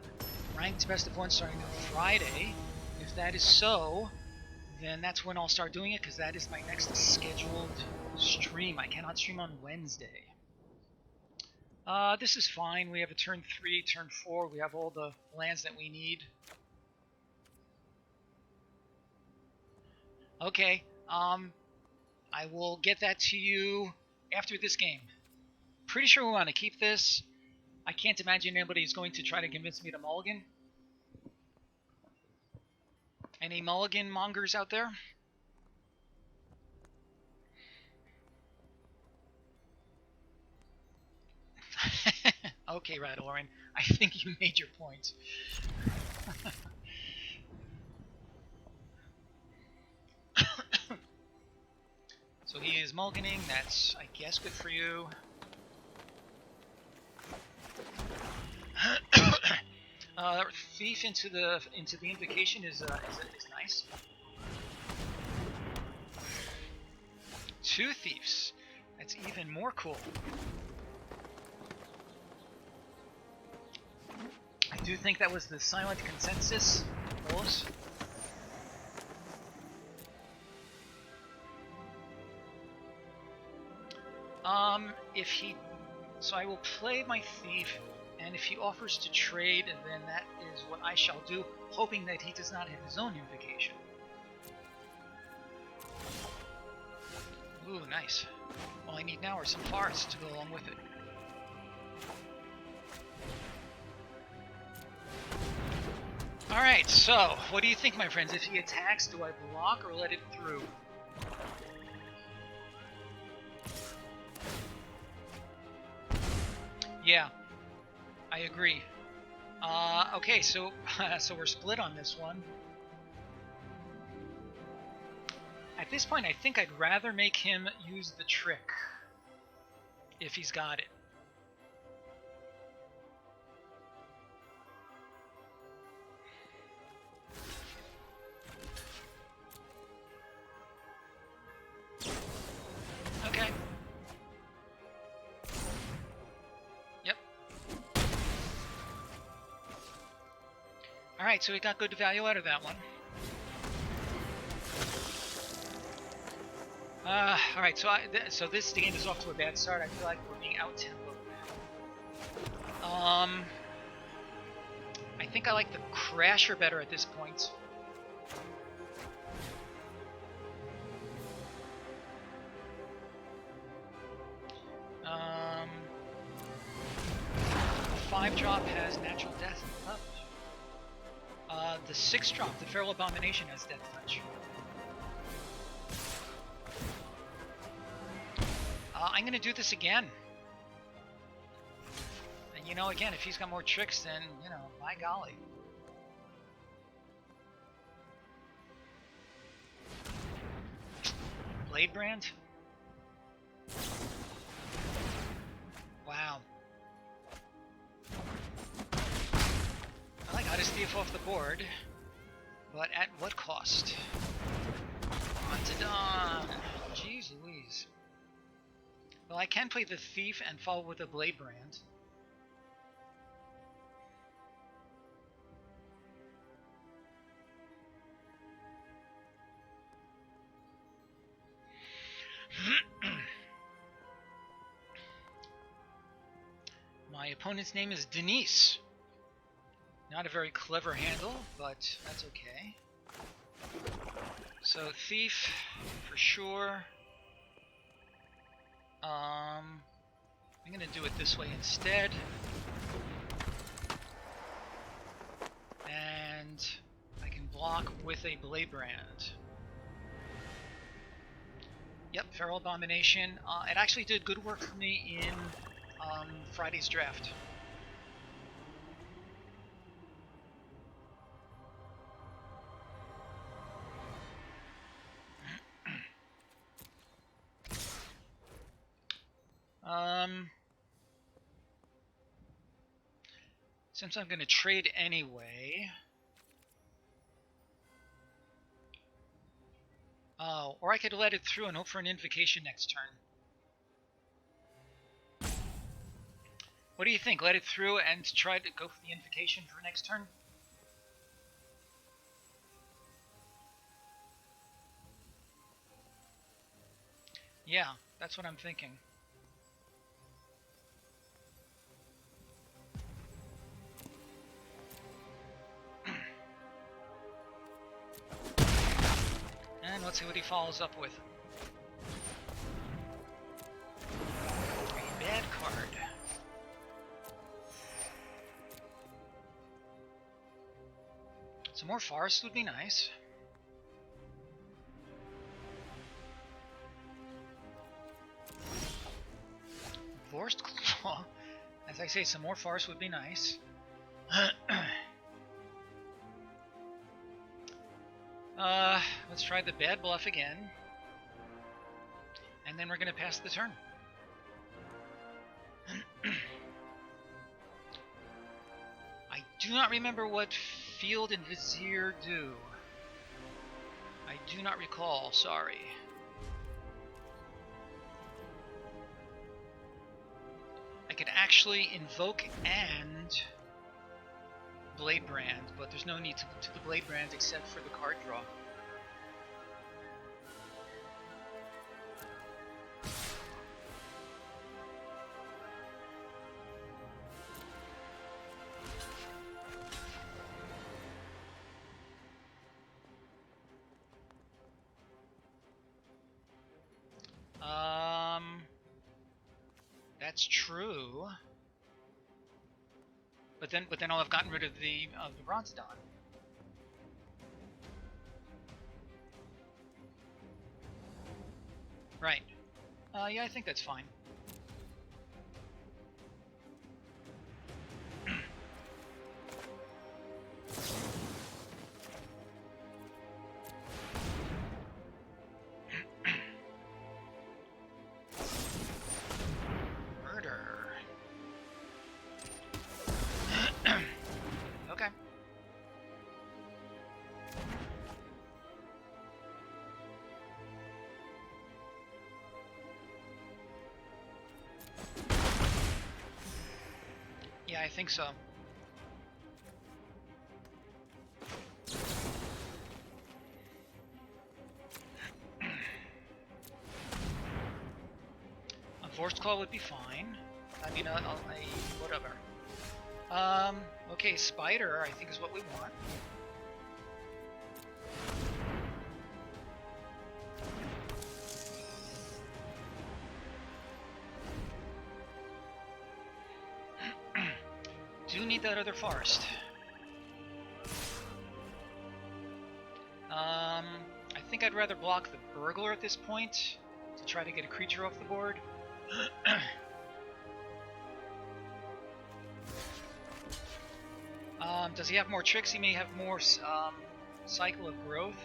Ranked Best of 1 starting on Friday. If that is so, then that's when I'll start doing it, because that is my next scheduled stream. I cannot stream on Wednesday. This is fine. We have a turn 3, turn 4. We have all the lands that we need. Okay, I will get that to you after this game. Pretty sure we want to keep this. I can't imagine anybody is going to try to convince me to mulligan. Any mulligan mongers out there? Okay, Radaloran, I think you made your point. So he is mulliganing. That's, I guess, good for you. Thief into the invocation is nice. 2 thieves. That's even more cool. I do think that was the silent consensus. Wolves. If he, so I will play my thief, and if he offers to trade, then that is what I shall do, hoping that he does not have his own invocation. Ooh, nice. All I need now are some forests to go along with it. Alright, so, what do you think, my friends? If he attacks, do I block or let it through? Yeah, I agree. Okay, so so we're split on this one. At this point, I think I'd rather make him use the trick, if he's got it. Okay. Yep. Alright, so we got good value out of that one. Alright, so this game is off to a bad start. I feel like we're being out-tempoed. I think I like the Crasher better at this point. The 5-drop has natural death and touch. The 6-drop, the Feral Abomination, has death touch. I'm gonna do this again. And you know, again, if he's got more tricks, then, you know, by golly. Blade Brand? Wow. I like Hottest Thief off the board, but at what cost? On to Dawn. Jeez Louise. Well, I can play the Thief and follow with a Blade Brand. My opponent's name is Denise. Not a very clever handle, but that's okay. So Thief, for sure. I'm gonna do it this way instead. And I can block with a Blade Brand. Yep, Feral Abomination. It actually did good work for me in Friday's draft. Since I'm going to trade anyway... Oh, or I could let it through and hope for an invocation next turn. What do you think? Let it through and try to go for the invocation for next turn? Yeah, that's what I'm thinking. And let's see what he follows up with. A bad card. Some more forests would be nice. Forest Claw. As I say, some more farce would be nice. Let's try the bad bluff again. And then we're going to pass the turn. I do not remember what Field and Vizier do. I do not recall, sorry. I could actually invoke and Blade Brand, but there's no need to the Blade Brand except for the card draw. That's true. But then I'll have gotten rid of the Bronzodon. Right. Yeah, I think that's fine. Yeah, I think so. A Force Claw would be fine. I mean, whatever. Okay, Spider, I think is what we want. Do need that other forest. I think I'd rather block the Burglar at this point to try to get a creature off the board. Does he have more tricks? He may have more cycle of growth.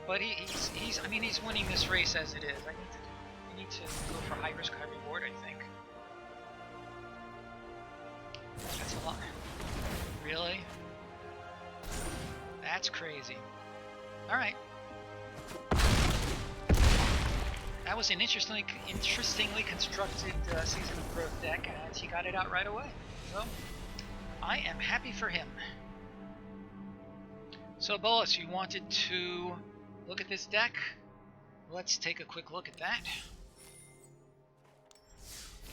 But he's winning this race as it is. I need to go for high risk, high reward, I think. That's a lot. Really? That's crazy. Alright. That was an interestingly constructed Season of Growth deck, and he got it out right away. So, I am happy for him. So, Bolas, you wanted to look at this deck? Let's take a quick look at that.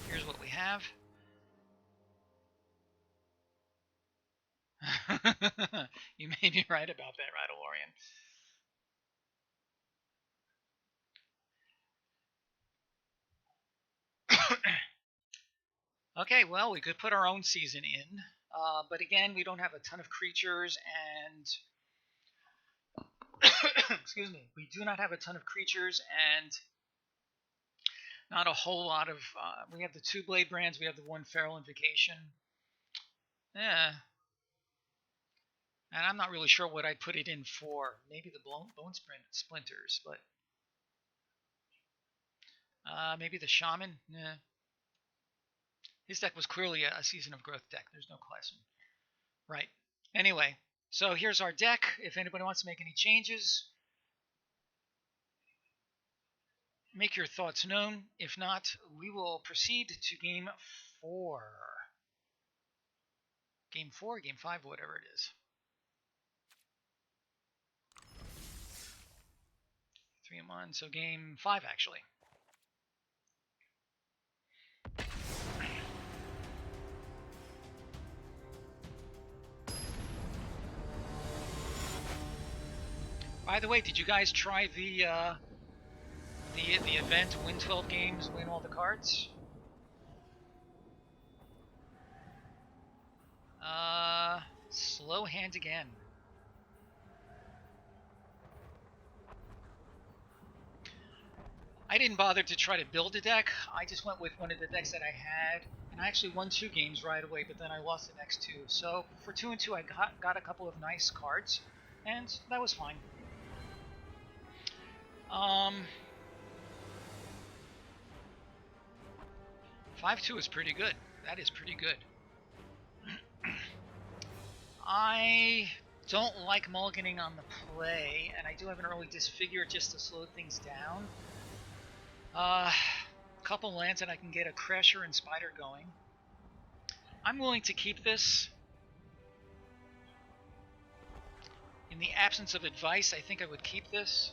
Here's what we have. You may be right about that, Rattlorian. Okay, well, we could put our own season in, but again, we don't have a ton of creatures, and excuse me, we do not have a ton of creatures, and not a whole lot of. We have the 2 Blade Brands, we have the 1 Feral Invocation. Yeah, and I'm not really sure what I'd put it in for. Maybe the Bone Splinters, but maybe the Shaman. Yeah. His deck was clearly a Season of Growth deck. There's no question. Right. Anyway, so here's our deck. If anybody wants to make any changes, make your thoughts known. If not, we will proceed to Game 4. Game 4, Game 5, whatever it is. 3 and 1, so Game 5 actually. By the way, did you guys try the event, win 12 games, win all the cards? Slow hand again. didn't bother to try to build a deck. I just went with one of the decks that I had, and I actually won 2 games right away, but then I lost the next 2. So for 2 and 2, I got a couple of nice cards, and that was fine. 5-2 is pretty good. That is pretty good. I don't like mulliganing on the play, and I do have an early disfigure just to slow things down. Couple lands and I can get a Crasher and Spider going. I'm willing to keep this. In the absence of advice, I think I would keep this.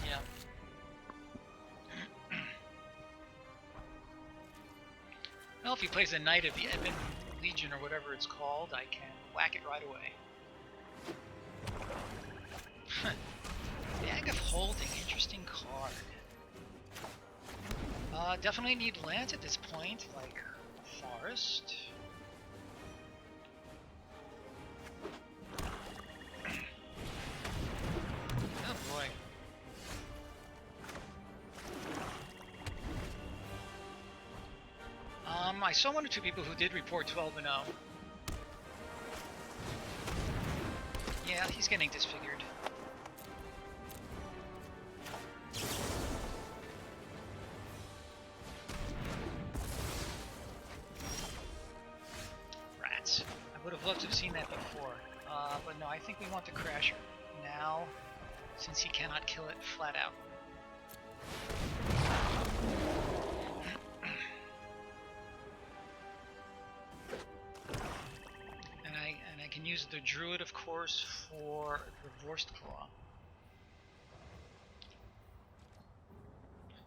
Yeah. Well, if he plays a Knight of the Ebon Legion or whatever it's called, I can whack it right away. Bag of Holding, interesting card. Definitely need lands at this point, like Forest. Oh boy. I saw 1 or 2 people who did report 12-0. Yeah, he's getting disfigured. Rats. I would have loved to have seen that before. But no, I think we want the Crasher now, since he cannot kill it flat out. And I can use the Druid, of course, for the Vorst Claw.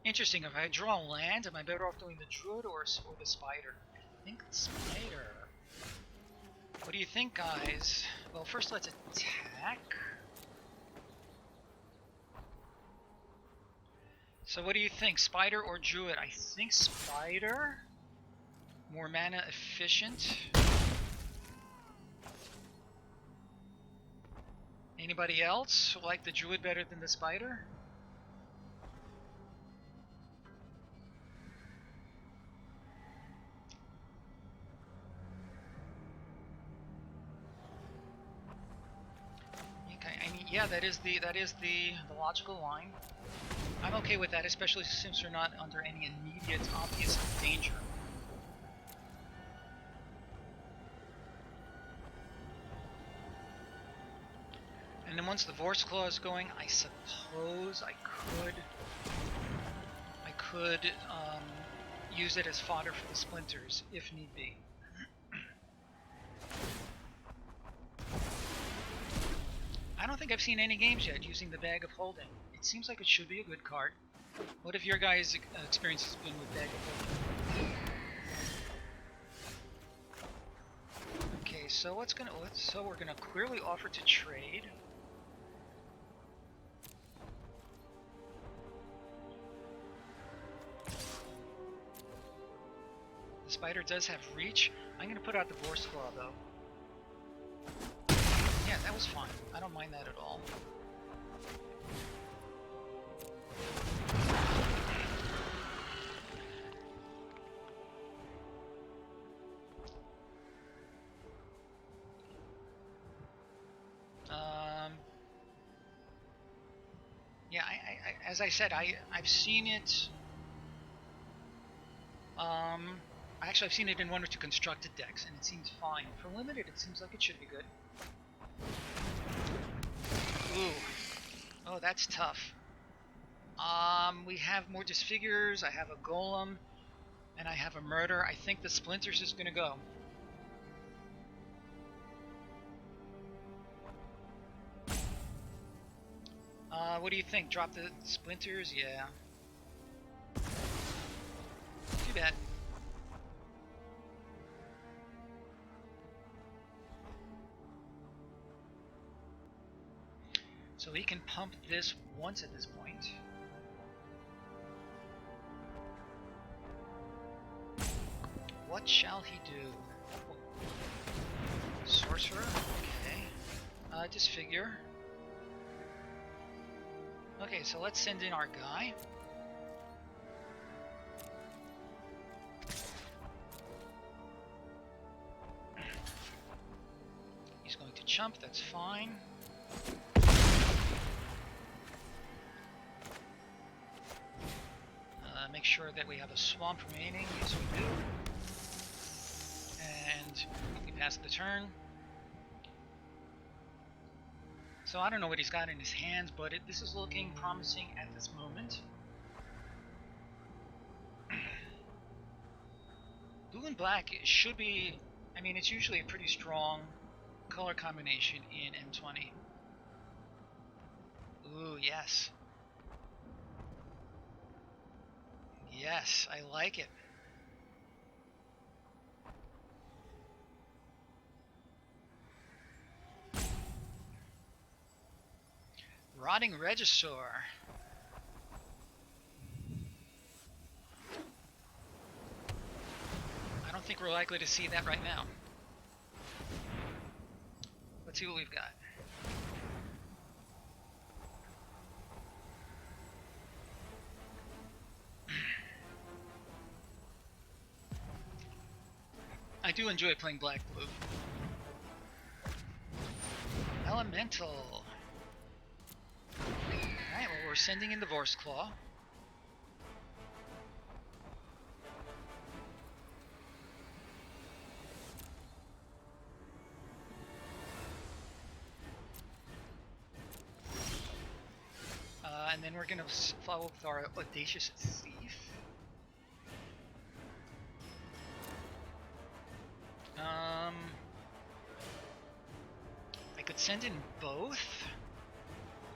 Interesting, if I draw land, am I better off doing the Druid or the Spider? I think the Spider. What do you think, guys? Well, first let's attack. So what do you think, Spider or Druid? I think Spider. More mana efficient. Anybody else like the Druid better than the Spider? Okay, I mean, yeah, that is the logical line. I'm okay with that, especially since we're not under any immediate, obvious danger. And then once the Vorst Claw is going, I suppose I could use it as fodder for the Splinters, if need be. I don't think I've seen any games yet using the Bag of Holding. It seems like it should be a good card. What have your guys' experiences been with Bag of Holding? Okay, so we're gonna clearly offer to trade. The Spider does have reach. I'm gonna put out the Vorst Claw though. Yeah, that was fine. I don't mind that at all. Yeah, as I said, I've seen it. Actually, I've seen it in 1 or 2 constructed decks, and it seems fine. For limited, it seems like it should be good. Ooh. Oh, that's tough. We have more Disfigures, I have a Golem, and I have a Murder. I think the Splinters is gonna go. What do you think? Drop the Splinters? Yeah. Too bad. So he can pump this once at this point. What shall he do? Sorcerer, okay. Disfigure. Okay, so let's send in our guy. He's going to jump, that's fine. Make sure that we have a swamp remaining. Yes, we do. And we pass the turn. So I don't know what he's got in his hands, but this is looking promising at this moment. Blue and black should be, I mean, it's usually a pretty strong color combination in M20. Ooh, yes. Yes, I like it. Rotting Regisaur. I don't think we're likely to see that right now. Let's see what we've got. I do enjoy playing black-blue. Elemental. Alright, well, we're sending in the Vorse Claw. And then we're going to follow with our Audacious Thief. I could send in both,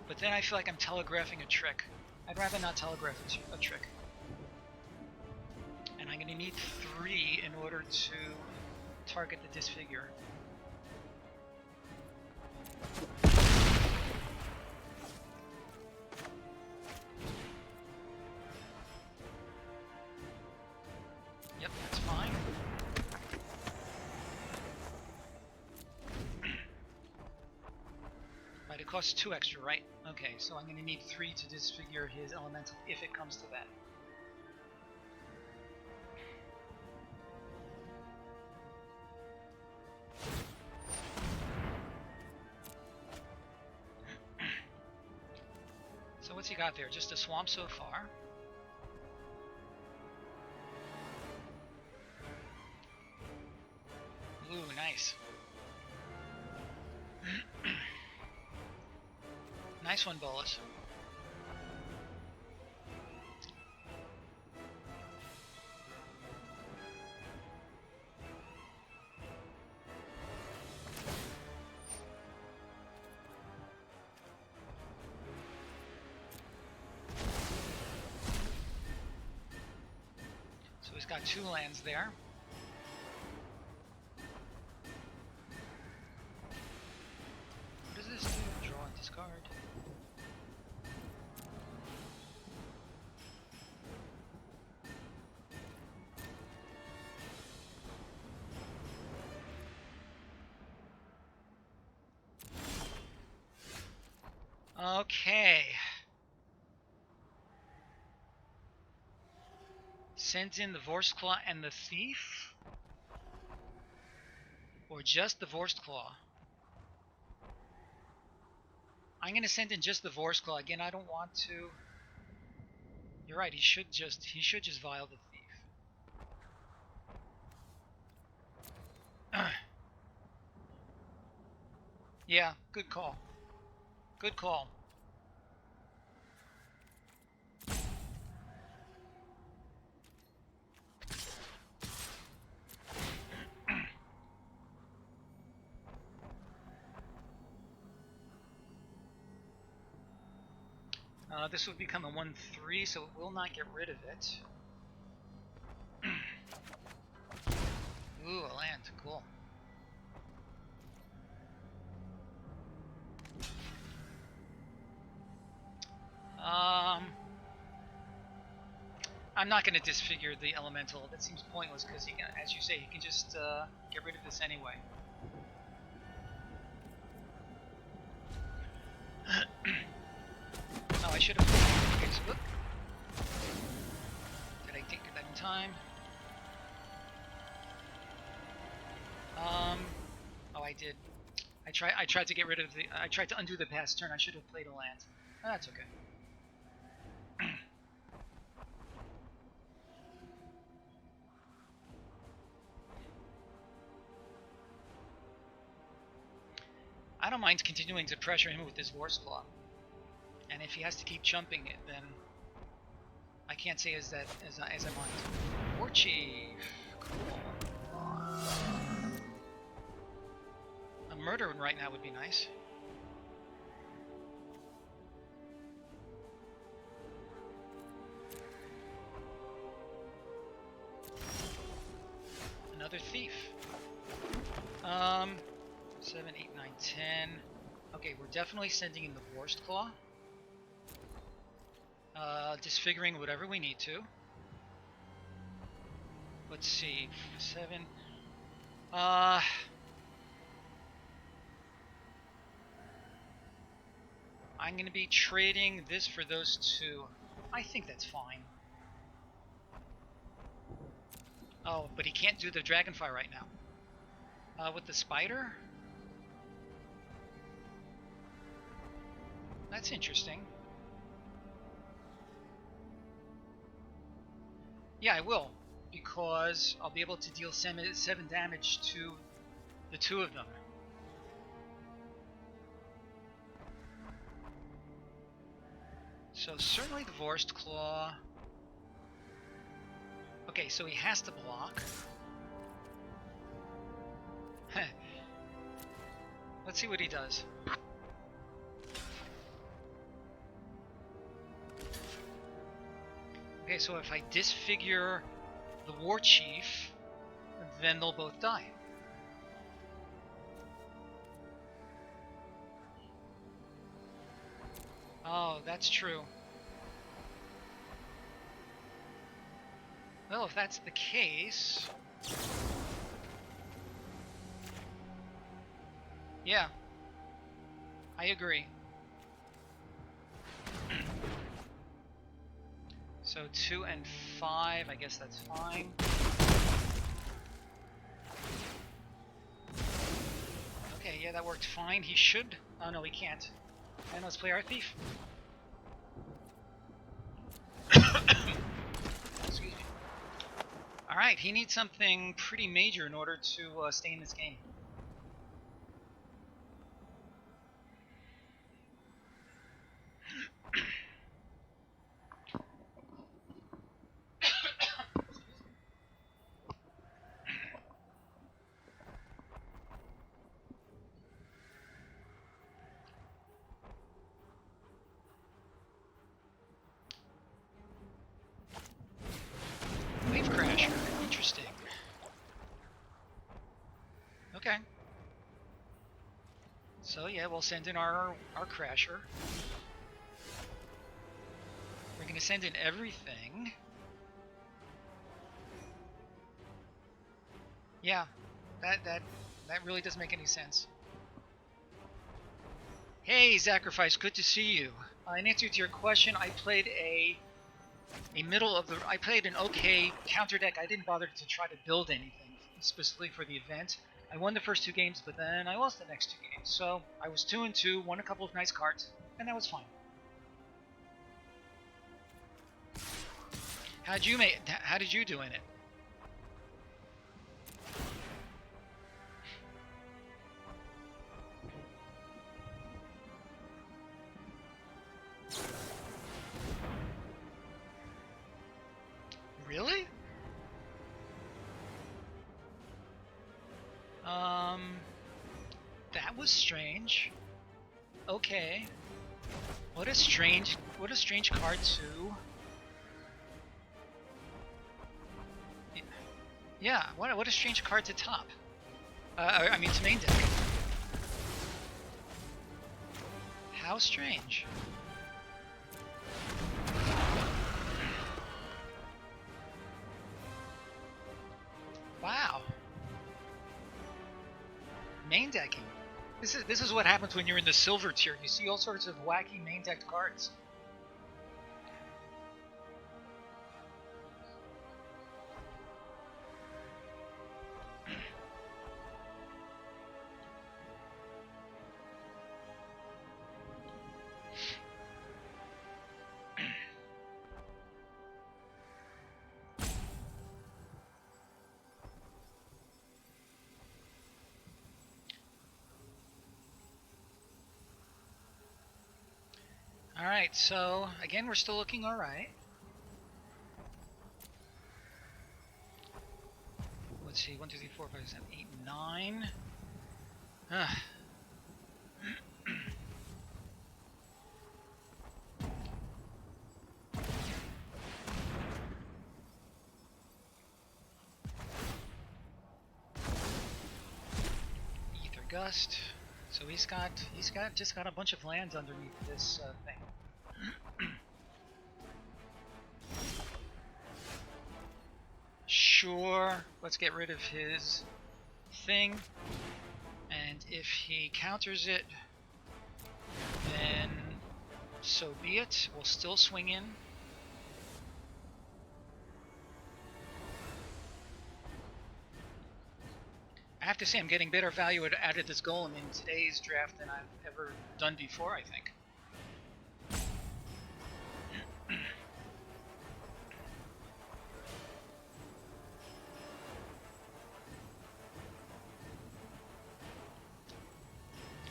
but then I feel like I'm telegraphing a trick. I'd rather not telegraph a trick. And I'm going to need 3 in order to target the Disfigure. Yep, that's fine. Right, it costs 2 extra, right? Okay, so I'm going to need 3 to disfigure his elemental if it comes to that. So what's he got there? Just a swamp so far. Ooh, nice. Nice one, Bolus. So he's got 2 lands there. What does this do? Draw and discard. Okay. Sends in the Vorse Claw and the Thief? Or just the Vorse Claw? I'm going to send in just the Vorse Claw. Again, I don't want to... You're right, he should just vial the Thief. Yeah, good call. Good call. This would become a 1/3, so it will not get rid of it. Ooh, a land. Cool. I'm not going to disfigure the elemental. That seems pointless because, as you say, you can just get rid of this anyway. Oh, I should have. Okay, so look. Did I think of that in time? Oh, I did. I tried to get rid of the. I tried to undo the past turn. I should have played a land. Oh, that's okay. I don't mind continuing to pressure him with his War's Claw. And if he has to keep jumping it, then I can't say as I mind. War Chief. Cool. A murder right now would be nice. Another thief. 7, 8, 9, 10. Okay, we're definitely sending in the War's Claw. Disfiguring whatever we need to. Let's see. 7. I'm going to be trading this for those two. I think that's fine. Oh, but he can't do the Dragonfire right now. With the spider? That's interesting. Yeah, I will, because I'll be able to deal 7 damage to the two of them. So certainly the Vorst Claw. Okay, so he has to block. Let's see what he does. Okay, so if I disfigure the War Chief, then they'll both die. Oh, that's true. Well, if that's the case... Yeah, I agree. So 2 and 5, I guess that's fine. Okay, yeah, that worked fine. He should... Oh, no, he can't. And let's play our thief. Excuse me. Alright, he needs something pretty major in order to stay in this game. Interesting. Okay. So yeah, we'll send in our Crasher. We're gonna send in everything. Yeah, that really doesn't make any sense. Hey, Sacrifice, good to see you. In answer to your question, I played I played an okay counter deck. I didn't bother to try to build anything specifically for the event. I won the first 2 games, but then I lost the next 2 games. So I was 2-2, won a couple of nice cards, and that was fine. How did you do in it? Really? That was strange. Okay. What a strange card too. Yeah, what a strange card to top. I mean to main deck. How strange. main decking. This is what happens when you're in the silver tier. You see all sorts of wacky main decked cards. Alright, so again, we're still looking alright. Let's see, 1, 2, 3, 4, 5, 6, 7, 8, 9. Ether Gust. So he's just got a bunch of lands underneath this thing. Sure, let's get rid of his thing, and if he counters it, then so be it. We'll still swing in. I have to say I'm getting better value out of this golem in today's draft than I've ever done before, I think.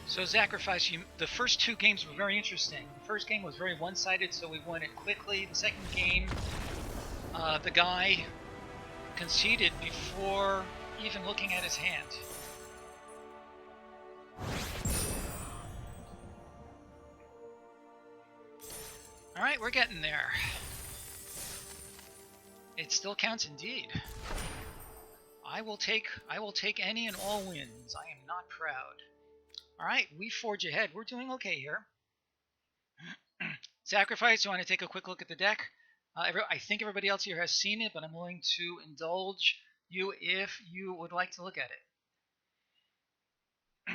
So Sacrifice, the first two games were very interesting. The first game was very one-sided, so we won it quickly. The second game, the guy conceded before even looking at his hand. Alright, we're getting there. It still counts indeed. I will take any and all wins. I am not proud. Alright, we forge ahead. We're doing okay here. Sacrifice, you want to take a quick look at the deck? I think everybody else here has seen it, but I'm willing to indulge you if you would like to look at it.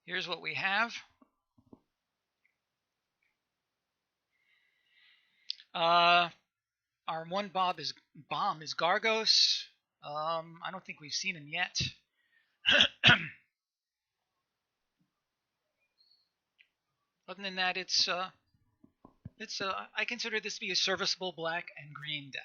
Here's what we have. Our one bomb is Gargos. I don't think we've seen him yet. Other than that, I consider this to be a serviceable black and green deck.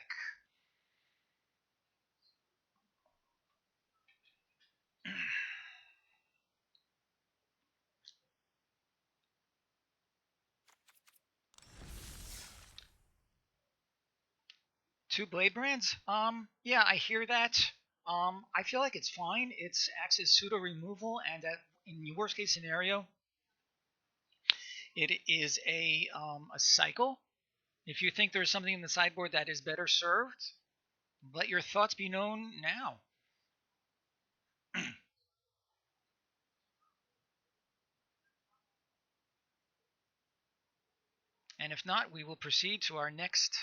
Two Blade Brands? Yeah, I hear that. I feel like it's fine. It acts as pseudo removal, and in your worst case scenario, it is a cycle. If you think there's something in the sideboard that is better served, let your thoughts be known now. And if not, we will proceed to our next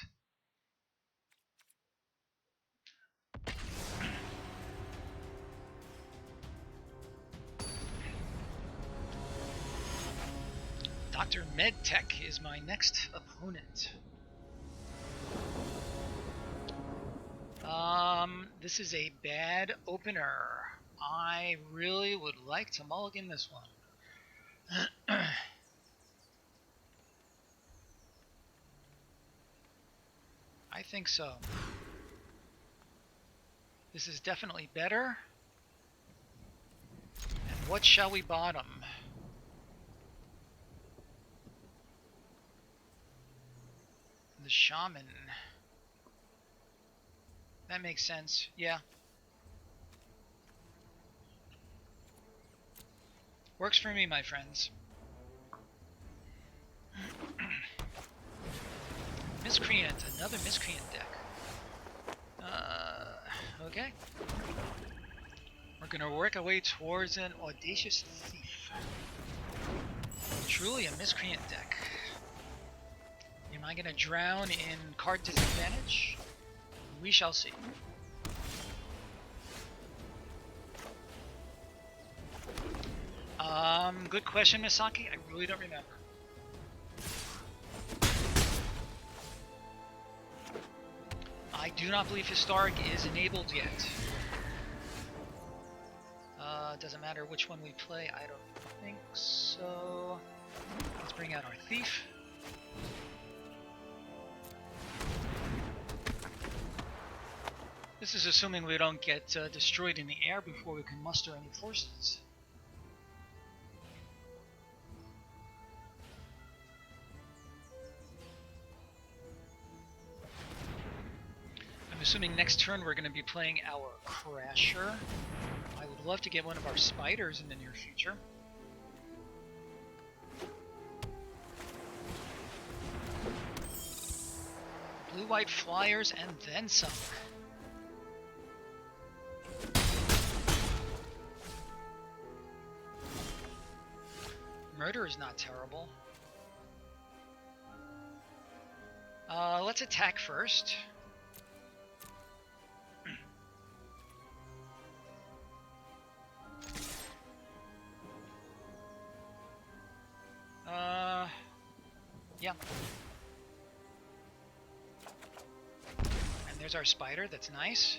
Dr. Medtech is my next opponent. This is a bad opener. I really would like to mulligan this one. I think so. This is definitely better. And what shall we bottom? The Shaman. That makes sense, yeah. Works for me, my friends. Miscreant, another Miscreant deck. Okay. We're gonna work our way towards an Audacious Thief. Truly a Miscreant deck. Am I gonna drown in card disadvantage? We shall see. Good question, Misaki. I really don't remember. I do not believe Historic is enabled yet. Doesn't matter which one we play, I don't think so. Let's bring out our Thief. This is assuming we don't get destroyed in the air before we can muster any forces. I'm assuming next turn we're going to be playing our Crasher. I would love to get one of our Spiders in the near future. Blue-white Flyers and then some. Murder is not terrible. Let's attack first. Yeah. And there's our Spider, that's nice.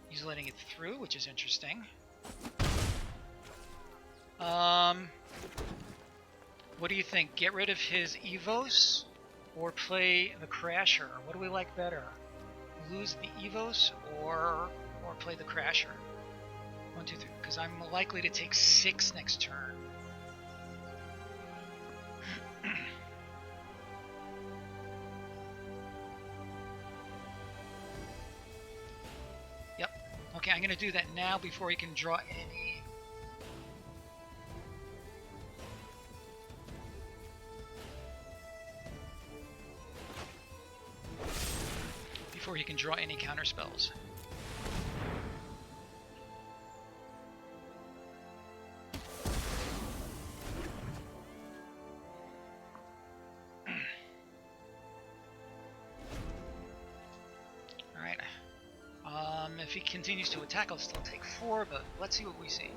He's letting it through, which is interesting. What do you think? Get rid of his Evos or play the Crasher? What do we like better? Lose the Evos or play the Crasher? 1, 2, 3. Because I'm likely to take 6 next turn. Yep. Okay, I'm going to do that now before he can draw any. Before he can draw any counter spells. Alright. If he continues to attack, I'll still take 4, but let's see what we see.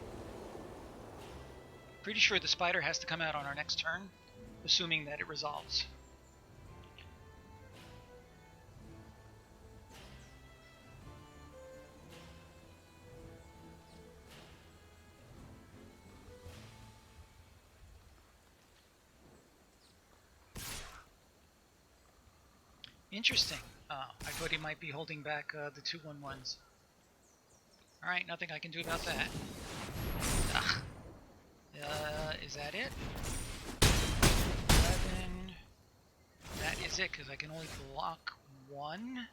Pretty sure the Spider has to come out on our next turn, assuming that it resolves. Interesting. I thought he might be holding back the 2/1/1s. Alright, nothing I can do about that. Ugh. Is that it? 11. That is it, because I can only block 1.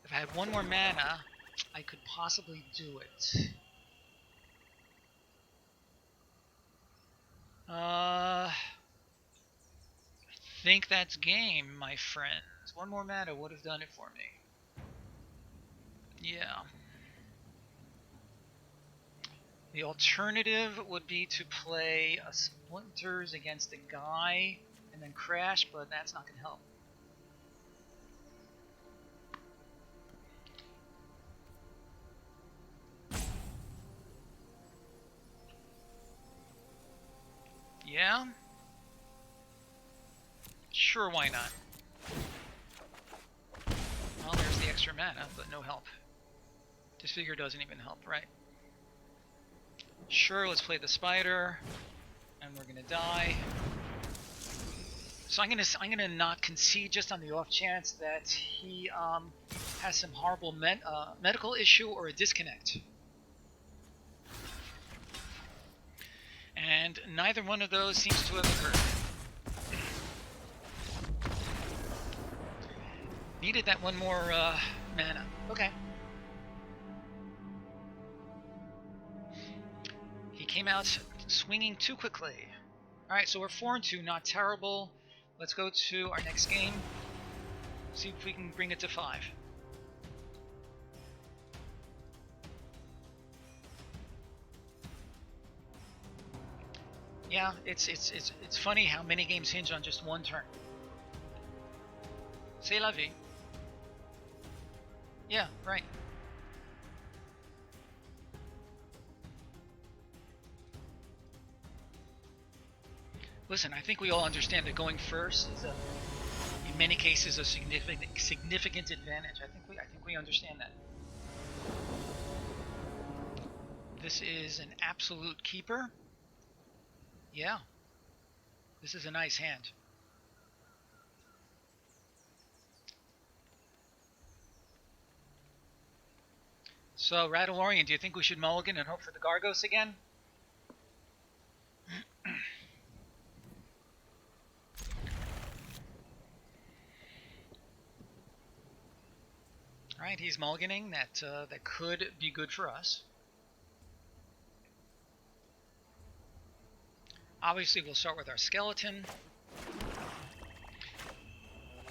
If I had 1 more mana, I could possibly do it. I think that's game, my friends. 1 more mana would have done it for me. Yeah. The alternative would be to play a Splinters against a guy and then crash, but that's not going to help. Yeah? Sure, why not? Well, there's the extra mana, but no help. Disfigure doesn't even help, right? Sure, let's play the Spider, and we're gonna die. So I'm gonna not concede just on the off chance that he has some horrible medical issue or a disconnect. And neither one of those seems to have occurred. Needed that 1 more mana. Okay. He came out swinging too quickly. Alright, so we're 4-2, not terrible. Let's go to our next game. See if we can bring it to 5. Yeah, it's funny how many games hinge on just 1 turn. C'est la vie. Yeah, right. Listen, I think we all understand that going first is in many cases a significant advantage. I think we understand that. This is an absolute keeper. Yeah. This is a nice hand. So, Rattlorian, do you think we should mulligan and hope for the Gargos again? Alright, he's mulliganing. That could be good for us. Obviously, we'll start with our skeleton.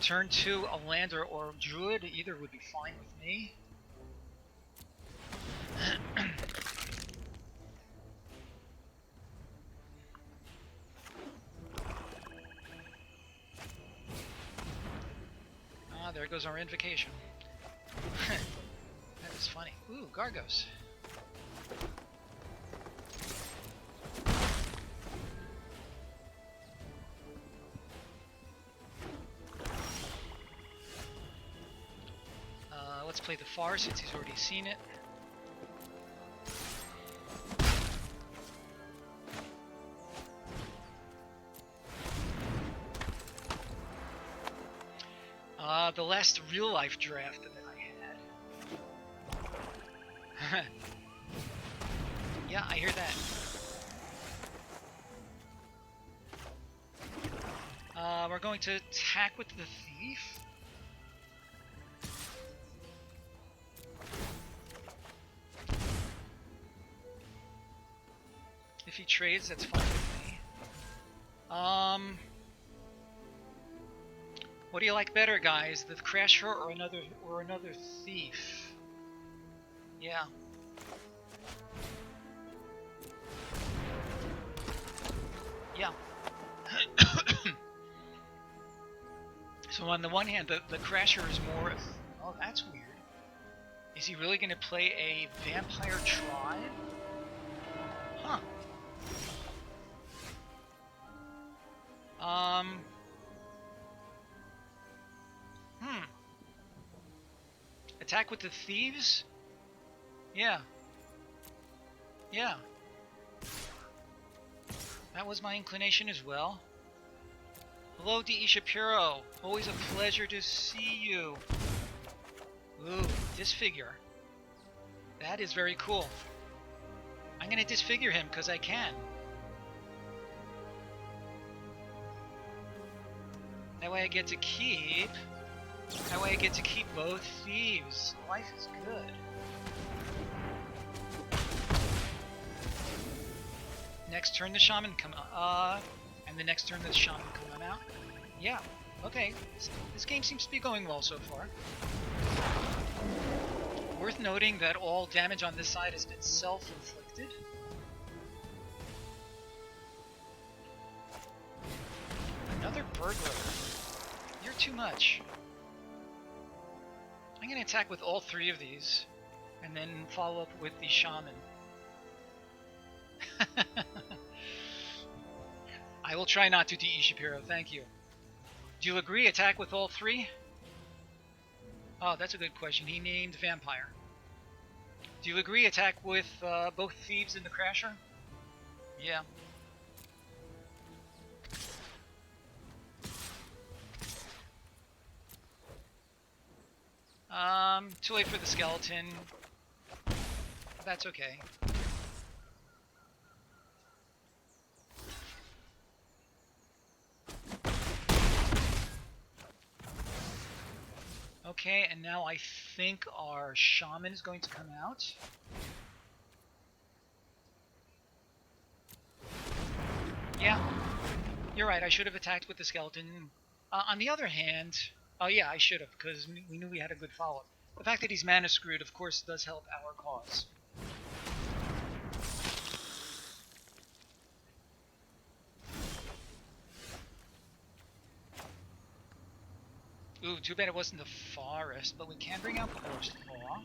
Turn 2, a lander or druid. Either would be fine with me. There goes our invocation. That is funny. Ooh, Gargos. Let's play the Far since he's already seen it. The last real-life draft that I had. Yeah, I hear that. We're going to attack with the Thief. If he trades, that's fine with me. What do you like better, guys? The Crasher or another Thief? Yeah. Yeah. So on the one hand, the Crasher is more... Oh, that's weird. Is he really going to play a Vampire Tribe? Huh. Attack with the Thieves? Yeah. Yeah. That was my inclination as well. Hello, D.E. Shapiro. Always a pleasure to see you. Ooh, disfigure. That is very cool. I'm gonna disfigure him because I can. That way I get to keep... That way I get to keep both thieves. Life is good. Next turn the shaman come out. And the next turn the shaman come out. Yeah, okay. This game seems to be going well so far. Worth noting that all damage on this side has been self-inflicted. Another burglar. You're too much. I'm going to attack with all three of these, and then follow up with the shaman. I will try not to, D.E. Shapiro, thank you. Do you agree, attack with all three? Oh, that's a good question. He named Vampire. Do you agree, attack with both Thieves and the Crasher? Yeah. Too late for the skeleton. That's okay. Okay, and now I think our shaman is going to come out. Yeah, you're right, I should have attacked with the skeleton. On the other hand, oh yeah, I should have, because we knew we had a good follow-up. The fact that he's mana screwed, of course, does help our cause. Ooh, too bad it wasn't the forest, but we can bring out the Horse Claw.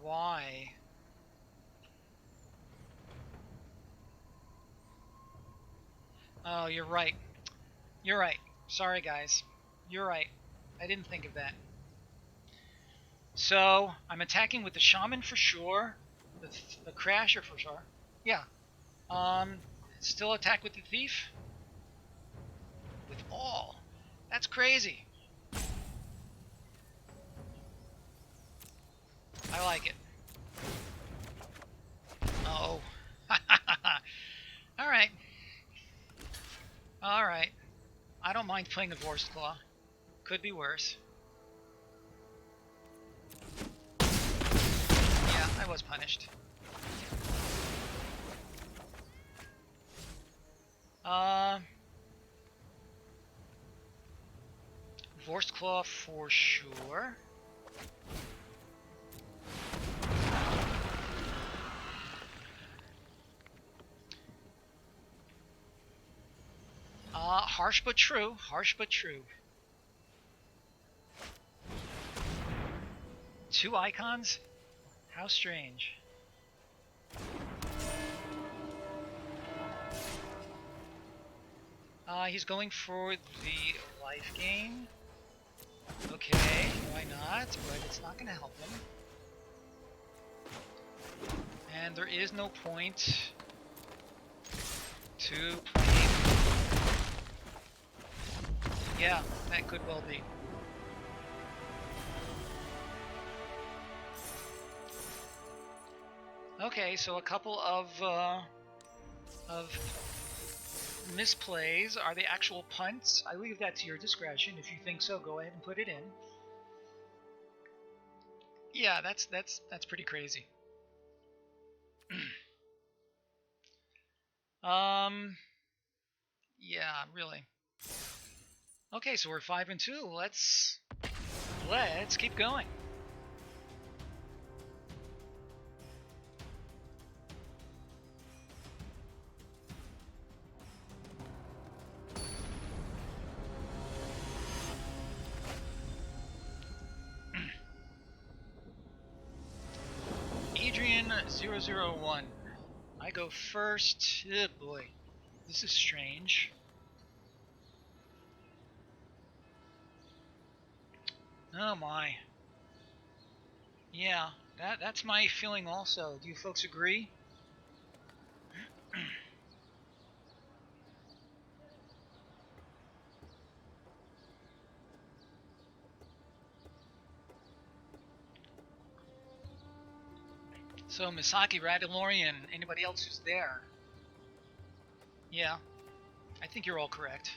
why. Oh, you're right. You're right. Sorry, guys. You're right. I didn't think of that. So, I'm attacking with the Shaman for sure. The Crasher for sure. Yeah. Still attack with the Thief? With all. That's crazy. I like it. Oh. Alright. Alright. I don't mind playing the Vorst Claw. Could be worse. Yeah, I was punished. Vorst Claw for sure. Harsh but true. Harsh but true. 2 icons? How strange. He's going for the life gain. Okay, why not? But it's not going to help him. And there is no point to play. Yeah, that could well be. Okay, so a couple of misplays. Are they actual punts? I leave that to your discretion. If you think so, go ahead and put it in. Yeah, that's pretty crazy. Yeah, really. Okay, so we're 5-2. Let's keep going. Adrian001. I go first. Oh boy, this is strange. Oh my. Yeah, that's my feeling also. Do you folks agree? So Misaki, Radilorian, anybody else who's there? Yeah, I think you're all correct.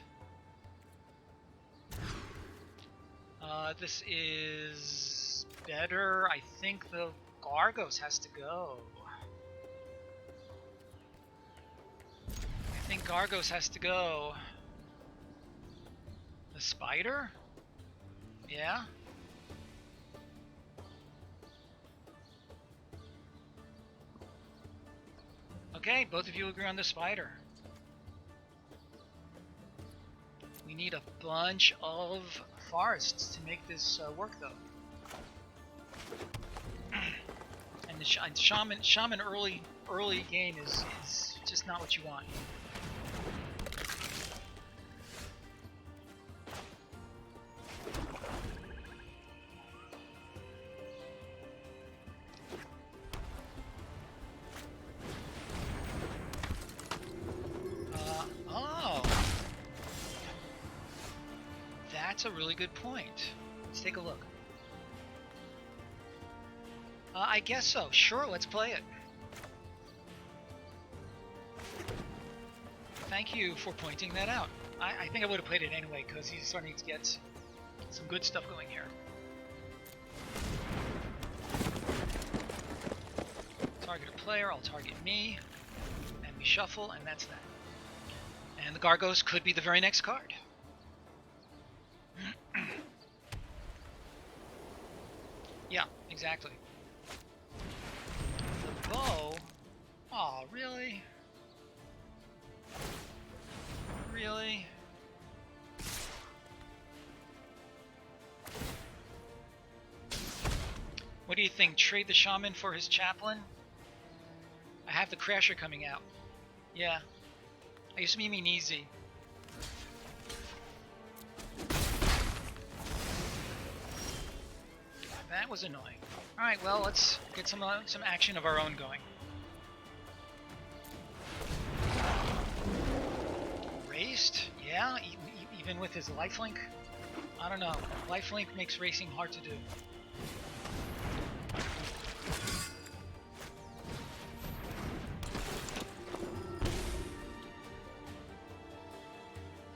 This is better. I think the Gargos has to go. I think Gargos has to go. The Spider? Yeah? Okay, both of you agree on the Spider. We need a bunch of forests to make this work, though. And the shaman early game is just not what you want. That's a really good point. Let's take a look. I guess so. Sure, let's play it. Thank you for pointing that out. I think I would have played it anyway, because he's starting to get some good stuff going here. Target a player, I'll target me, and we shuffle, and that's that. And the Gargos could be the very next card. Yeah, exactly. The bow? Aw, really? Really? What do you think? Trade the shaman for his chaplain? I have the crasher coming out. Yeah. I used to be mean easy. That was annoying. Alright, well, let's get some action of our own going. Raced? Yeah, even with his lifelink? I don't know. Lifelink makes racing hard to do.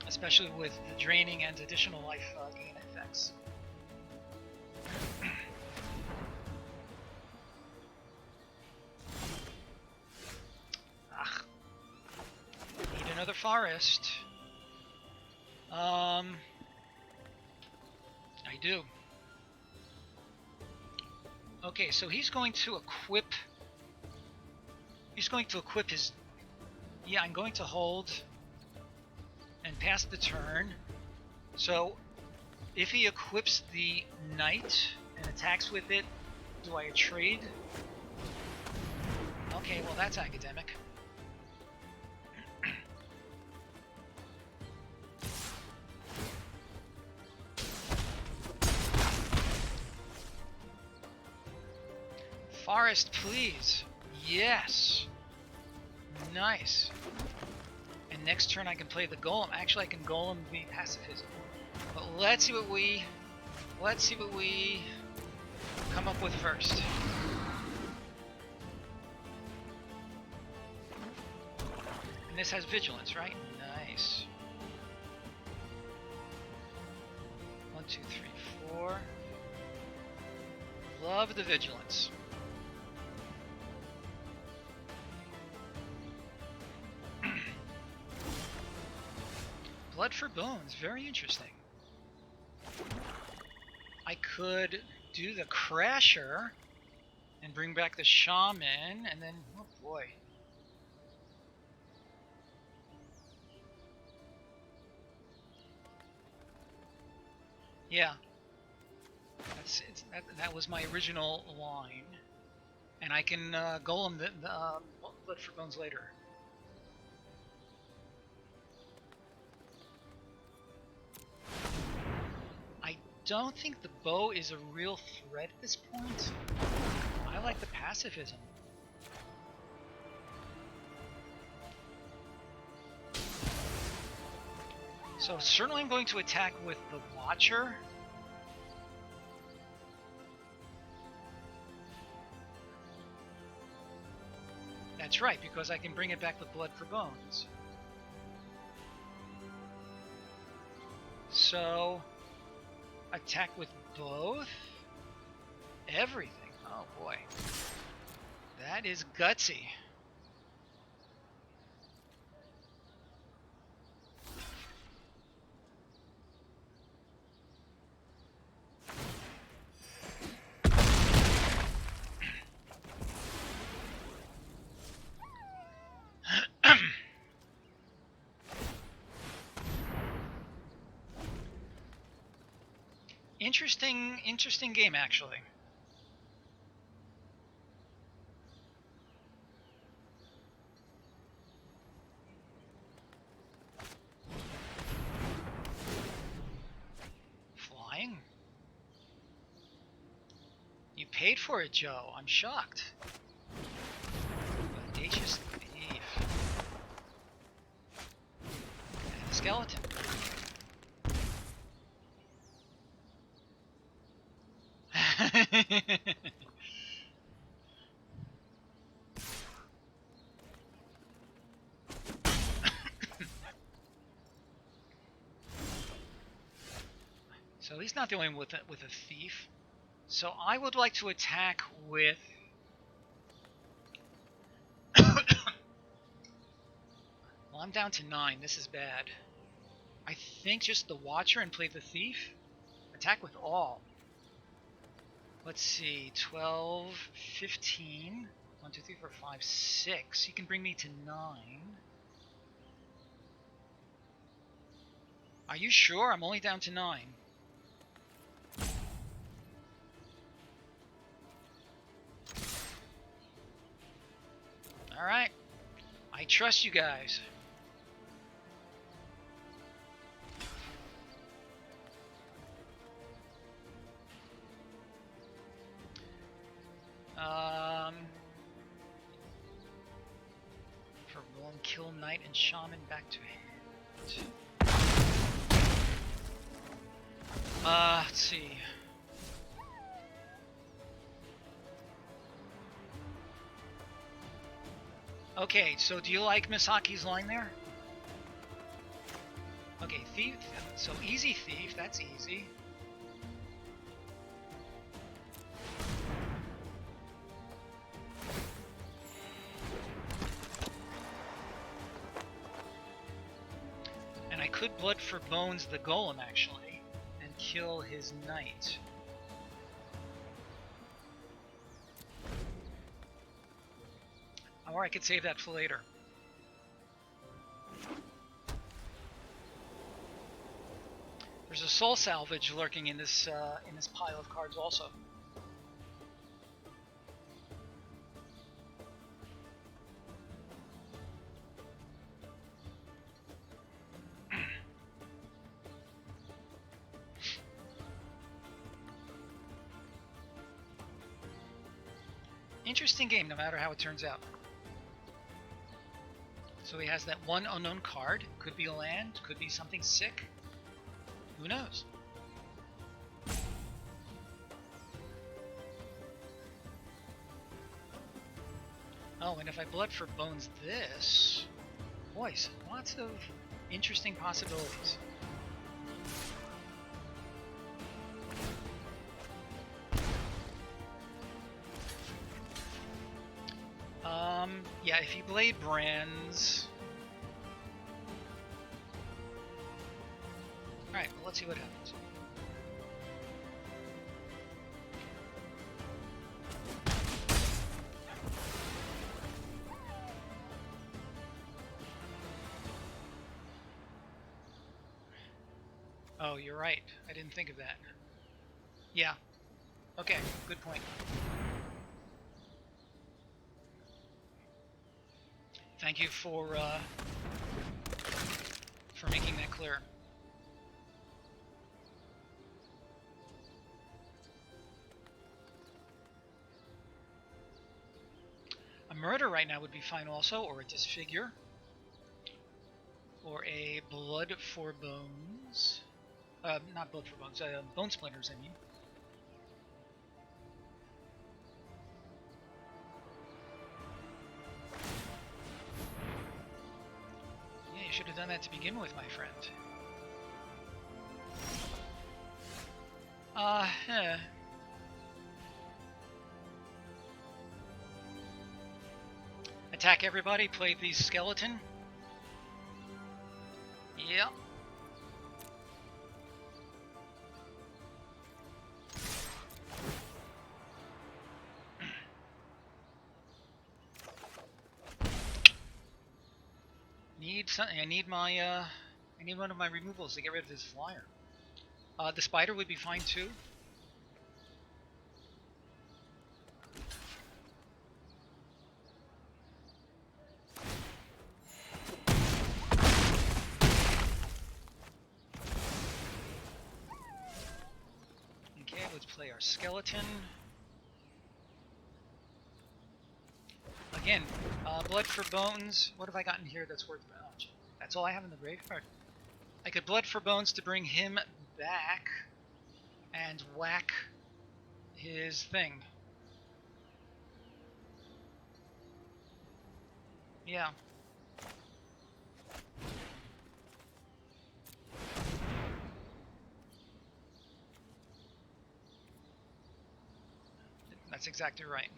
Especially with the draining and additional life gain effects. Need another forest. I do. Okay, so he's going to equip. He's going to equip his. Yeah, I'm going to hold and pass the turn. So, if he equips the knight and attacks with it, do I trade? Okay, well that's academic. Forest, please. Yes. Nice. And next turn I can play the golem. Actually, I can golem the pacifism. But let's see what we come up with first. And this has vigilance, right? Nice. 1, 2, 3, 4. Love the vigilance. Blood for bones, very interesting. I could do the crasher and bring back the shaman, and then, oh boy. Yeah. That was my original line. And I can golem the Blood for Bones later. I don't think the bow is a real threat at this point. I like the pacifism. So certainly I'm going to attack with the Watcher. That's right, because I can bring it back with Blood for Bones. So, attack with both? Everything. Oh boy. That is gutsy. Interesting game, actually. Flying? You paid for it, Joe. I'm shocked. Audacious thief. And a skeleton. So he's not the only one with a thief. So I would like to attack with well, I'm down to 9. This is bad. I think just the Watcher and play the thief. Attack with all. Let's see, 12, 15, 1, 2, 3, 4, 5, 6. He can bring me to 9. Are you sure? I'm only down to 9. Alright. I trust you guys. For one, kill knight and shaman back to hand. Let's see. Okay, so do you like Misaki's line there? Okay, thief. So easy thief, that's easy. And I could blood for bones the golem actually, and kill his knight. Or I could save that for later. There's a soul salvage lurking in this pile of cards also. Interesting game, no matter how it turns out. So he has that one unknown card. Could be a land, could be something sick. Who knows? Oh, and if I blood for bones this... Boys, lots of interesting possibilities. Yeah, if he blade brands... Alright, well, let's see what happens. Oh, you're right. I didn't think of that. Yeah. Okay, good point. Thank you for making that clear. A murder right now would be fine also, or a disfigure. Or a blood for bones. Not blood for bones, bone splinters, I mean. Yeah, you should have done that to begin with, my friend. Attack everybody, play the skeleton. Yep. I need one of my removals to get rid of this flyer. The spider would be fine too. Okay, let's play our skeleton. Again, blood for bones. What have I gotten here that's worth much? That's all I have in the graveyard. I could blood for bones to bring him back and whack his thing. Yeah. That's exactly right.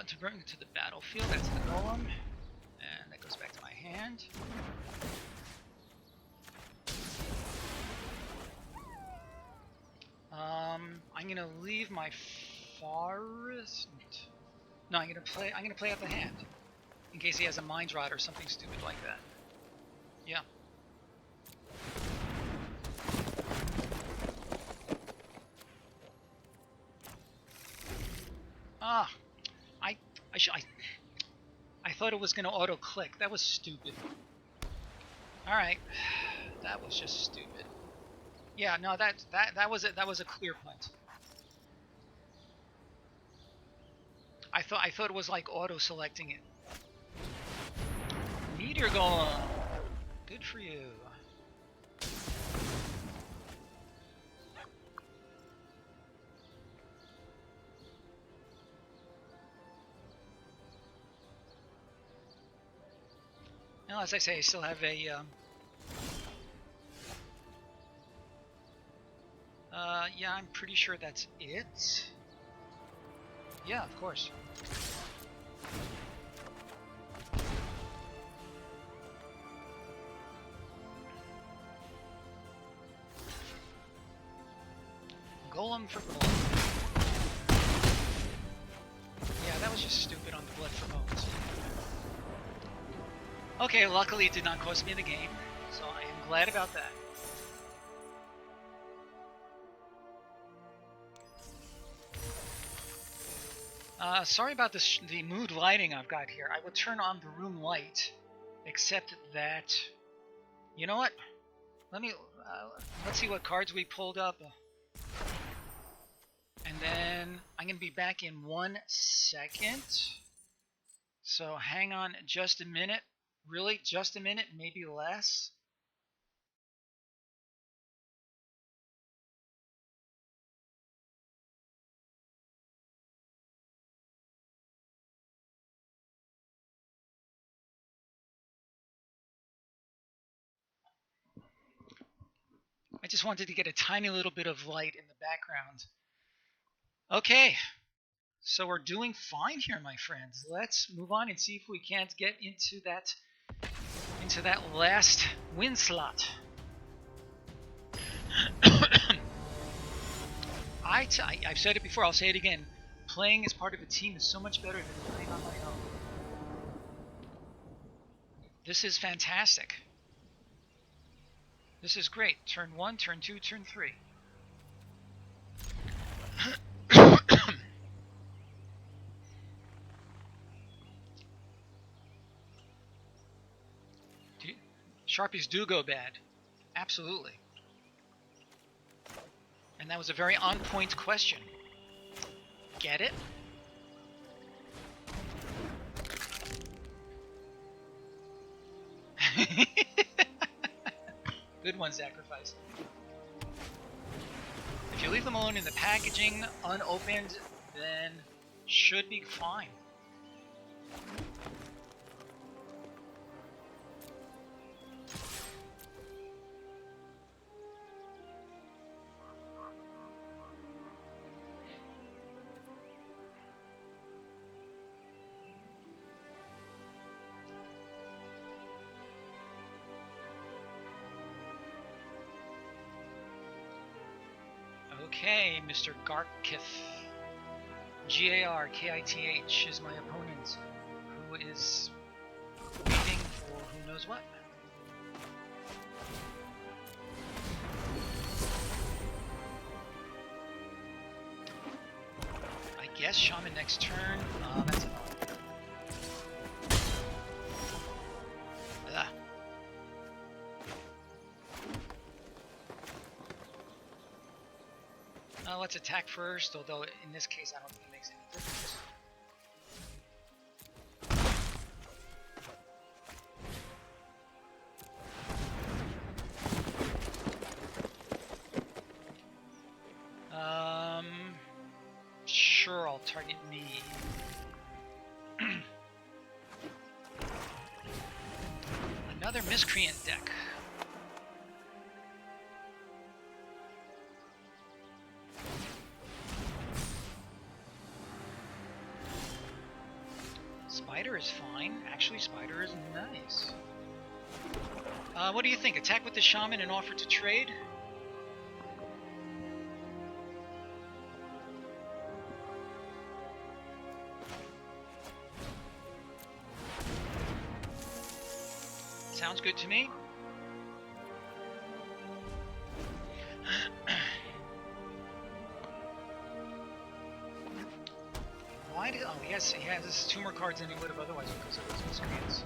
To bring it to the battlefield, that's the golem. And that goes back to my hand. I'm gonna leave my forest. No, I'm gonna play out the hand. In case he has a mind rot or something stupid like that. Yeah. Ah, I thought it was gonna auto click. That was stupid. All right, that was just stupid. Yeah, no, that was a clear punt. I thought it was like auto selecting it. Meteor Golem. Good for you. Now, as I say, I still have a yeah, I'm pretty sure that's it. Yeah, of course. Golem for golem. Yeah, that was just stupid on the blood for moments. Okay, luckily it did not cost me the game, so I am glad about that. Sorry about the mood lighting I've got here. I would turn on the room light, except that, you know what? Let's see what cards we pulled up. And then I'm going to be back in 1 second. So hang on just a minute. Really, just a minute, maybe less. I just wanted to get a tiny little bit of light in the background. Okay, so we're doing fine here, my friends. Let's move on and see if we can't get into that last win slot. I've said it before, I'll say it again. Playing as part of a team is so much better than playing on my own. This is fantastic. This is great. Turn 1, turn 2, turn 3. Sharpies do go bad. Absolutely. And that was a very on-point question. Get it? Good one, Sacrifice. If you leave them alone in the packaging, unopened, then should be fine. Okay, Mr. Garkith. Garkith is my opponent, who is waiting for who knows what. I guess Shaman next turn. That's annoying. Let's attack first, although in this case I don't think it makes any difference. Sure, I'll target me. Another miscreant deck. Spider is fine. Actually, Spider is nice. What do you think? Attack with the Shaman and offer to trade? Sounds good to me. Why miscreants. He has 2 more cards than he would have otherwise because of those miscreants.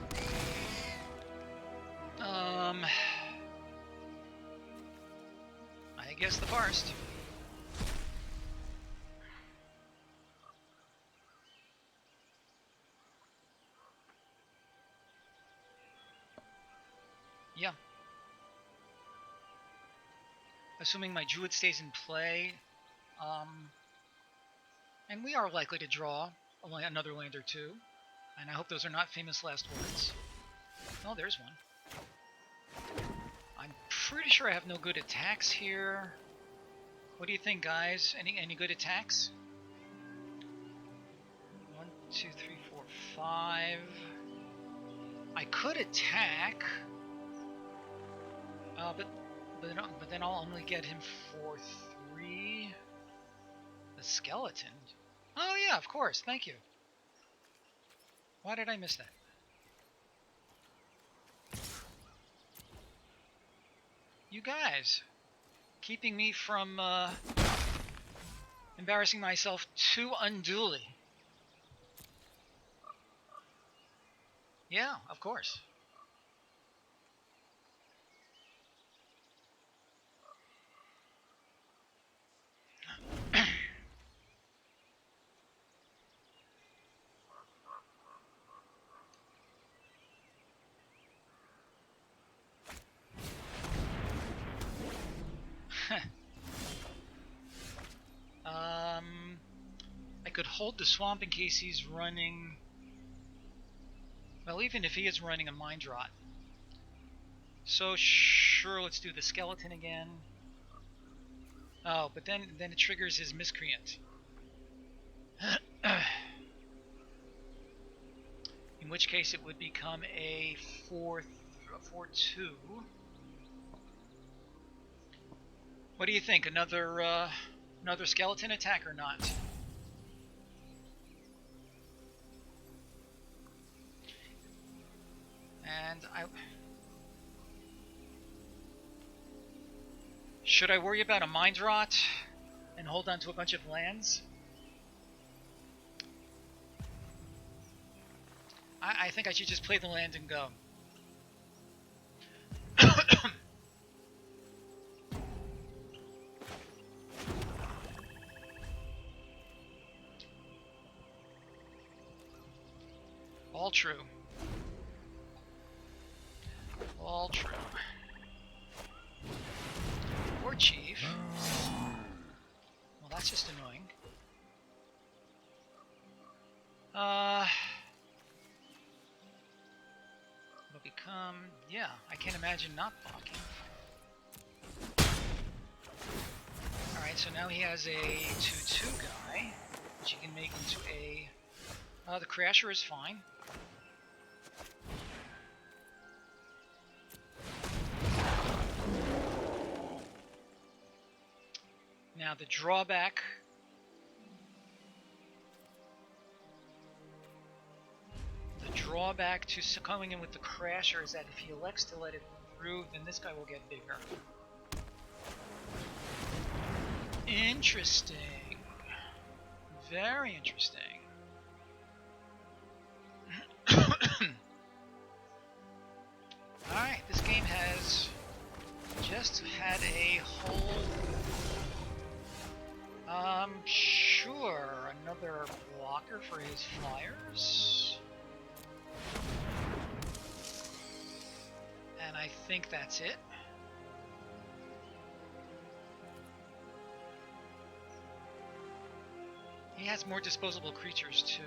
I guess the forest. Yeah. Assuming my druid stays in play, and we are likely to draw another land or 2, and I hope those are not famous last words. Oh, there's one. I'm pretty sure I have no good attacks here. What do you think, guys? Any good attacks? 1, 2, 3, 4, 5. I could attack, but then I'll only get him for 3. The skeleton. Oh yeah, of course. Thank you. Why did I miss that? You guys, keeping me from embarrassing myself too unduly. Yeah, of course. I could hold the swamp in case he's running. Well, even if he is running a mind rot. So sure, let's do the skeleton again. Oh, but then it triggers his miscreant. In which case it would become a 4-2. What do you think? Another skeleton attack or not? And should I worry about a mind rot and hold on to a bunch of lands? I think I should just play the land and go. All true. All true. War Chief. Well, that's just annoying. It'll become... Yeah, I can't imagine not blocking. Alright, so now he has a 2-2 guy, which he can make into a... the Crasher is fine. Now the drawback... to coming in with the Crasher is that if he elects to let it through, then this guy will get bigger. Interesting. Very interesting. Alright, this game has just had a whole... sure, another blocker for his flyers. And I think that's it. He has more disposable creatures too.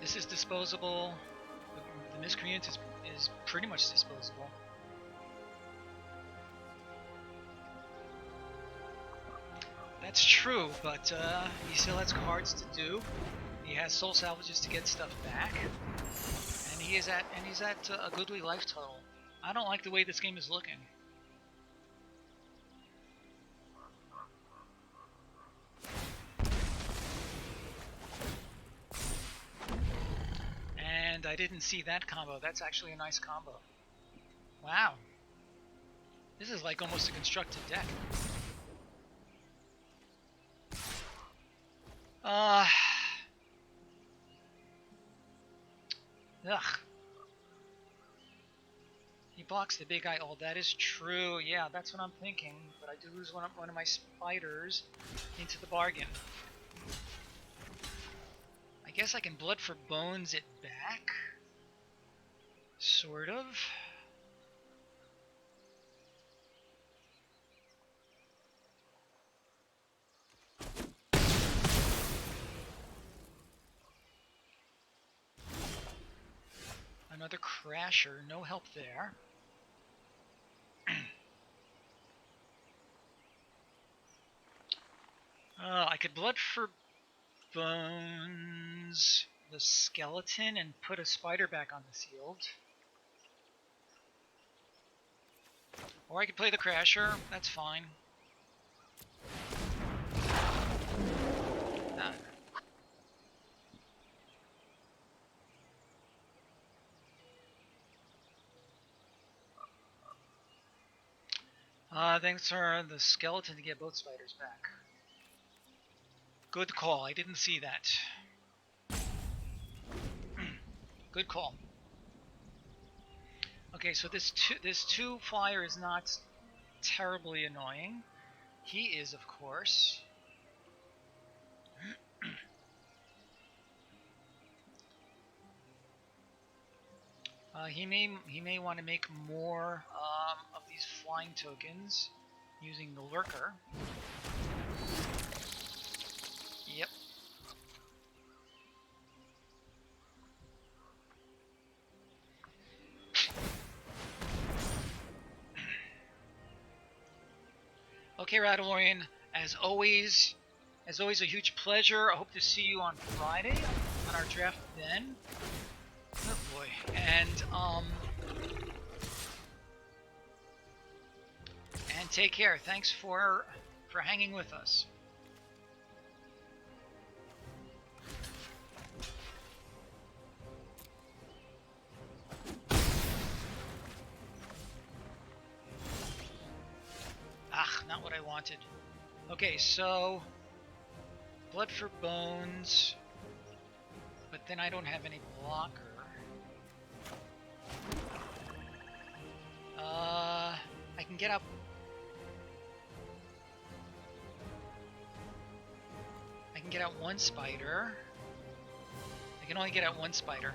This is disposable. The Miscreant is pretty much disposable. That's true, but he still has cards to do. He has soul salvages to get stuff back, and he's at a goodly life total. I don't like the way this game is looking. And land. I didn't see that combo. That's actually a nice combo. Wow. This is like almost a constructed deck. Ugh. He blocks the big eye. Oh, that is true. Yeah, that's what I'm thinking. But I do lose one of my spiders into the bargain. I guess I can Blood for Bones it back. Sort of. Another Crasher. No help there. I could Blood for Bones the skeleton and put a spider back on the field. Or I could play the Crasher. That's fine. Thanks for the skeleton to get both spiders back. Good call. I didn't see that. Good call. Okay, so this two flyer is not terribly annoying. He is, of course. He may want to make more of these flying tokens using the lurker. Yep. Okay, Radalorian, as always a huge pleasure. I hope to see you on Friday on our draft then. Oh boy. And take care. Thanks for hanging with us. Not what I wanted. Okay, so Blood for Bones, but then I don't have any blocker. I can get up. I can get out one spider. I can only get out one spider.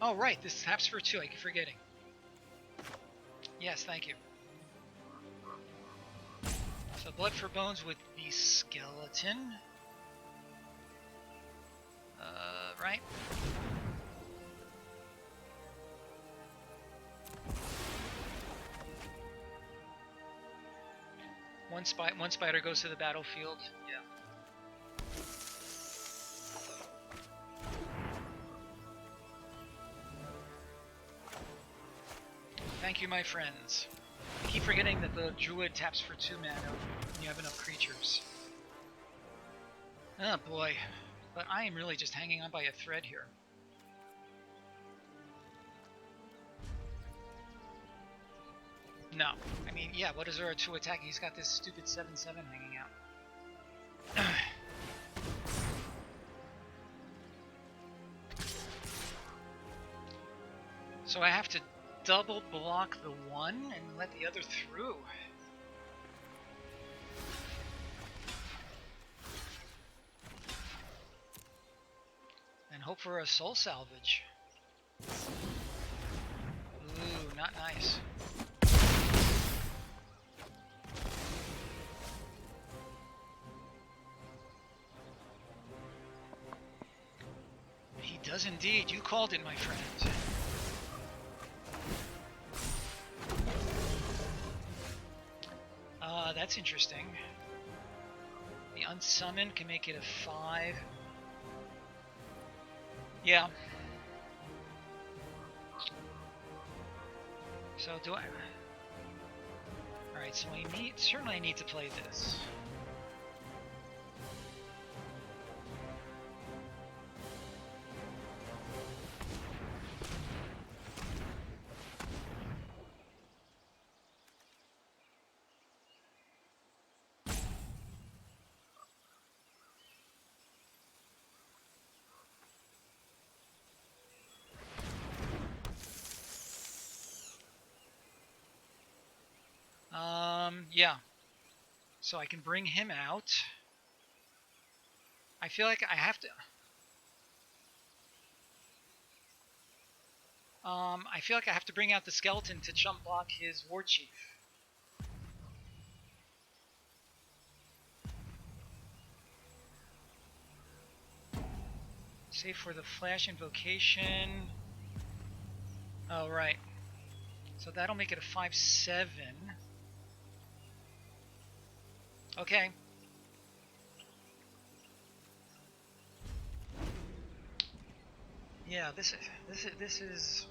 Oh, right, this taps for 2. I keep forgetting. Yes, thank you. So Blood for Bones with the skeleton. Right? One spider goes to the battlefield. Yeah. Thank you, my friends. I keep forgetting that the druid taps for 2 mana when you have enough creatures. Oh boy. But I am really just hanging on by a thread here. No. I mean, yeah, what is there to attack? He's got this stupid 7/7 hanging out. So I have to double block the one and let the other through. And hope for a soul salvage. Ooh, not nice. He does indeed. You called it, my friend. That's interesting. The unsummoned can make it a 5. Yeah. So do I... Alright, so certainly I need to play this. Yeah. So I can bring him out. I feel like I have to... I feel like I have to bring out the skeleton to chump block his war chief. Save for the flash invocation. Oh, right. So that'll make it a 5/7. Okay. Yeah, this is.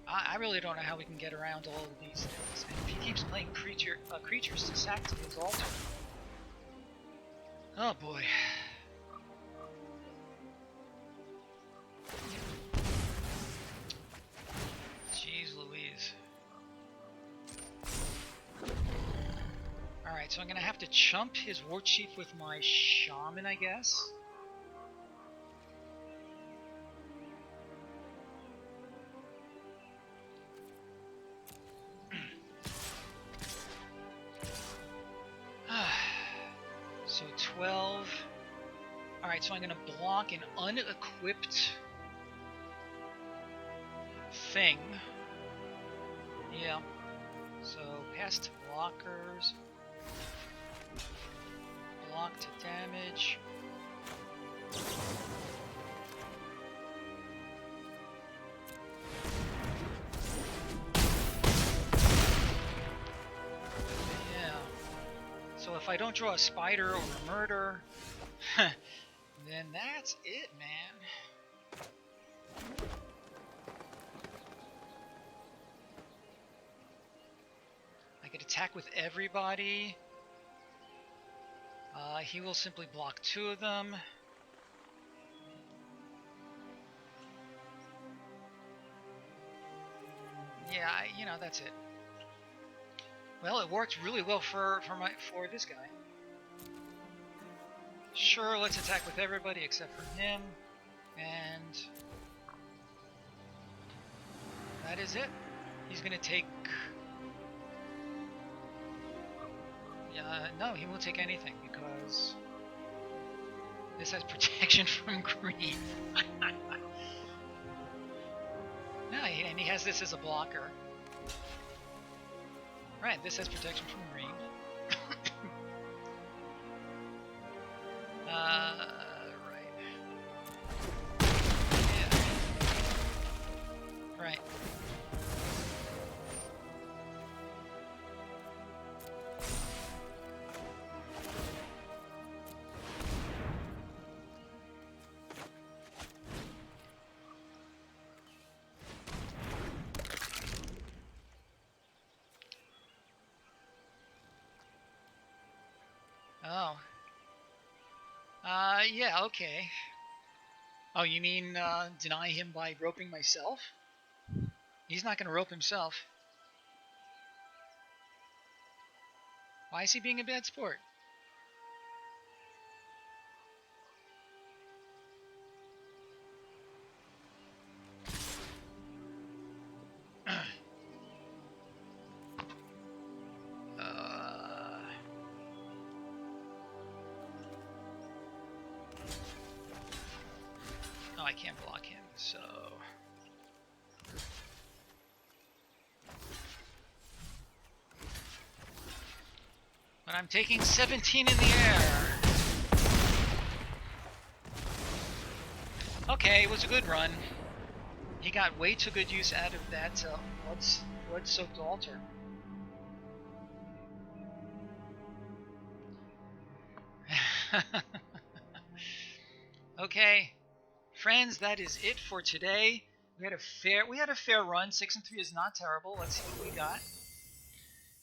I really don't know how we can get around all of these things. And if he keeps playing creatures to sack to his altar. Oh boy. Jeez Louise. Alright, so I'm gonna have to chump his war chief with my shaman, I guess. So 12. Alright, so I'm gonna block an unequipped thing. Yeah. So past blockers. Block to damage. Yeah. So if I don't draw a spider or a murder, then that's it, man. I could attack with everybody. He will simply block 2 of them. Yeah, you know, that's it. Well, it worked really well for this guy. Sure, let's attack with everybody except for him. And that is it. He's gonna take... no, he won't take anything because this has protection from green. No, and he has this as a blocker. Right, this has protection from green. Right. Yeah. Right. Oh. Yeah, okay. Oh, you mean, deny him by roping myself? He's not gonna rope himself. Why is he being a bad sport? Oh, I can't block him, so... But I'm taking 17 in the air. Okay, it was a good run. He got way too good use out of that blood-soaked altar. Okay, friends, that is it for today. We had a fair run. 6 and 3 is not terrible. Let's see what we got.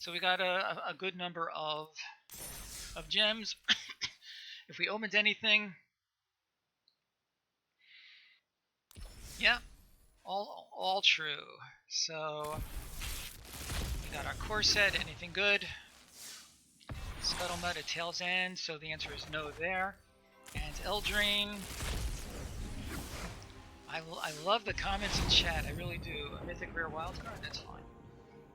So we got a good number of gems. If we opened anything, yeah, all true. So we got our core set. Anything good? Scuttlebutt at Tail's End. So the answer is no there. And Eldraine. I love the comments in chat. I really do. A mythic rare wildcard. That's fine.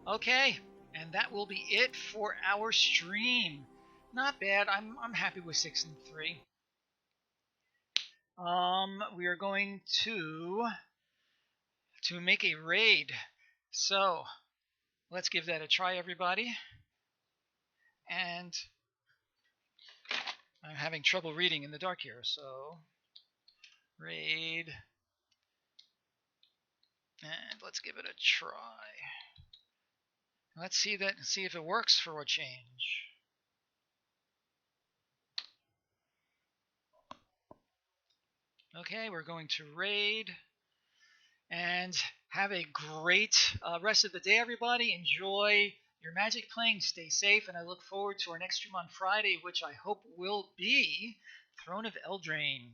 Okay, and that will be it for our stream. Not bad. I'm happy with 6 and 3. We are going to make a raid. So let's give that a try, everybody. And I'm having trouble reading in the dark here, so raid. And let's give it a try. Let's see if it works for a change. Okay, we're going to raid. And have a great rest of the day, everybody. Enjoy your Magic playing. Stay safe, and I look forward to our next stream on Friday, which I hope will be Throne of Eldraine.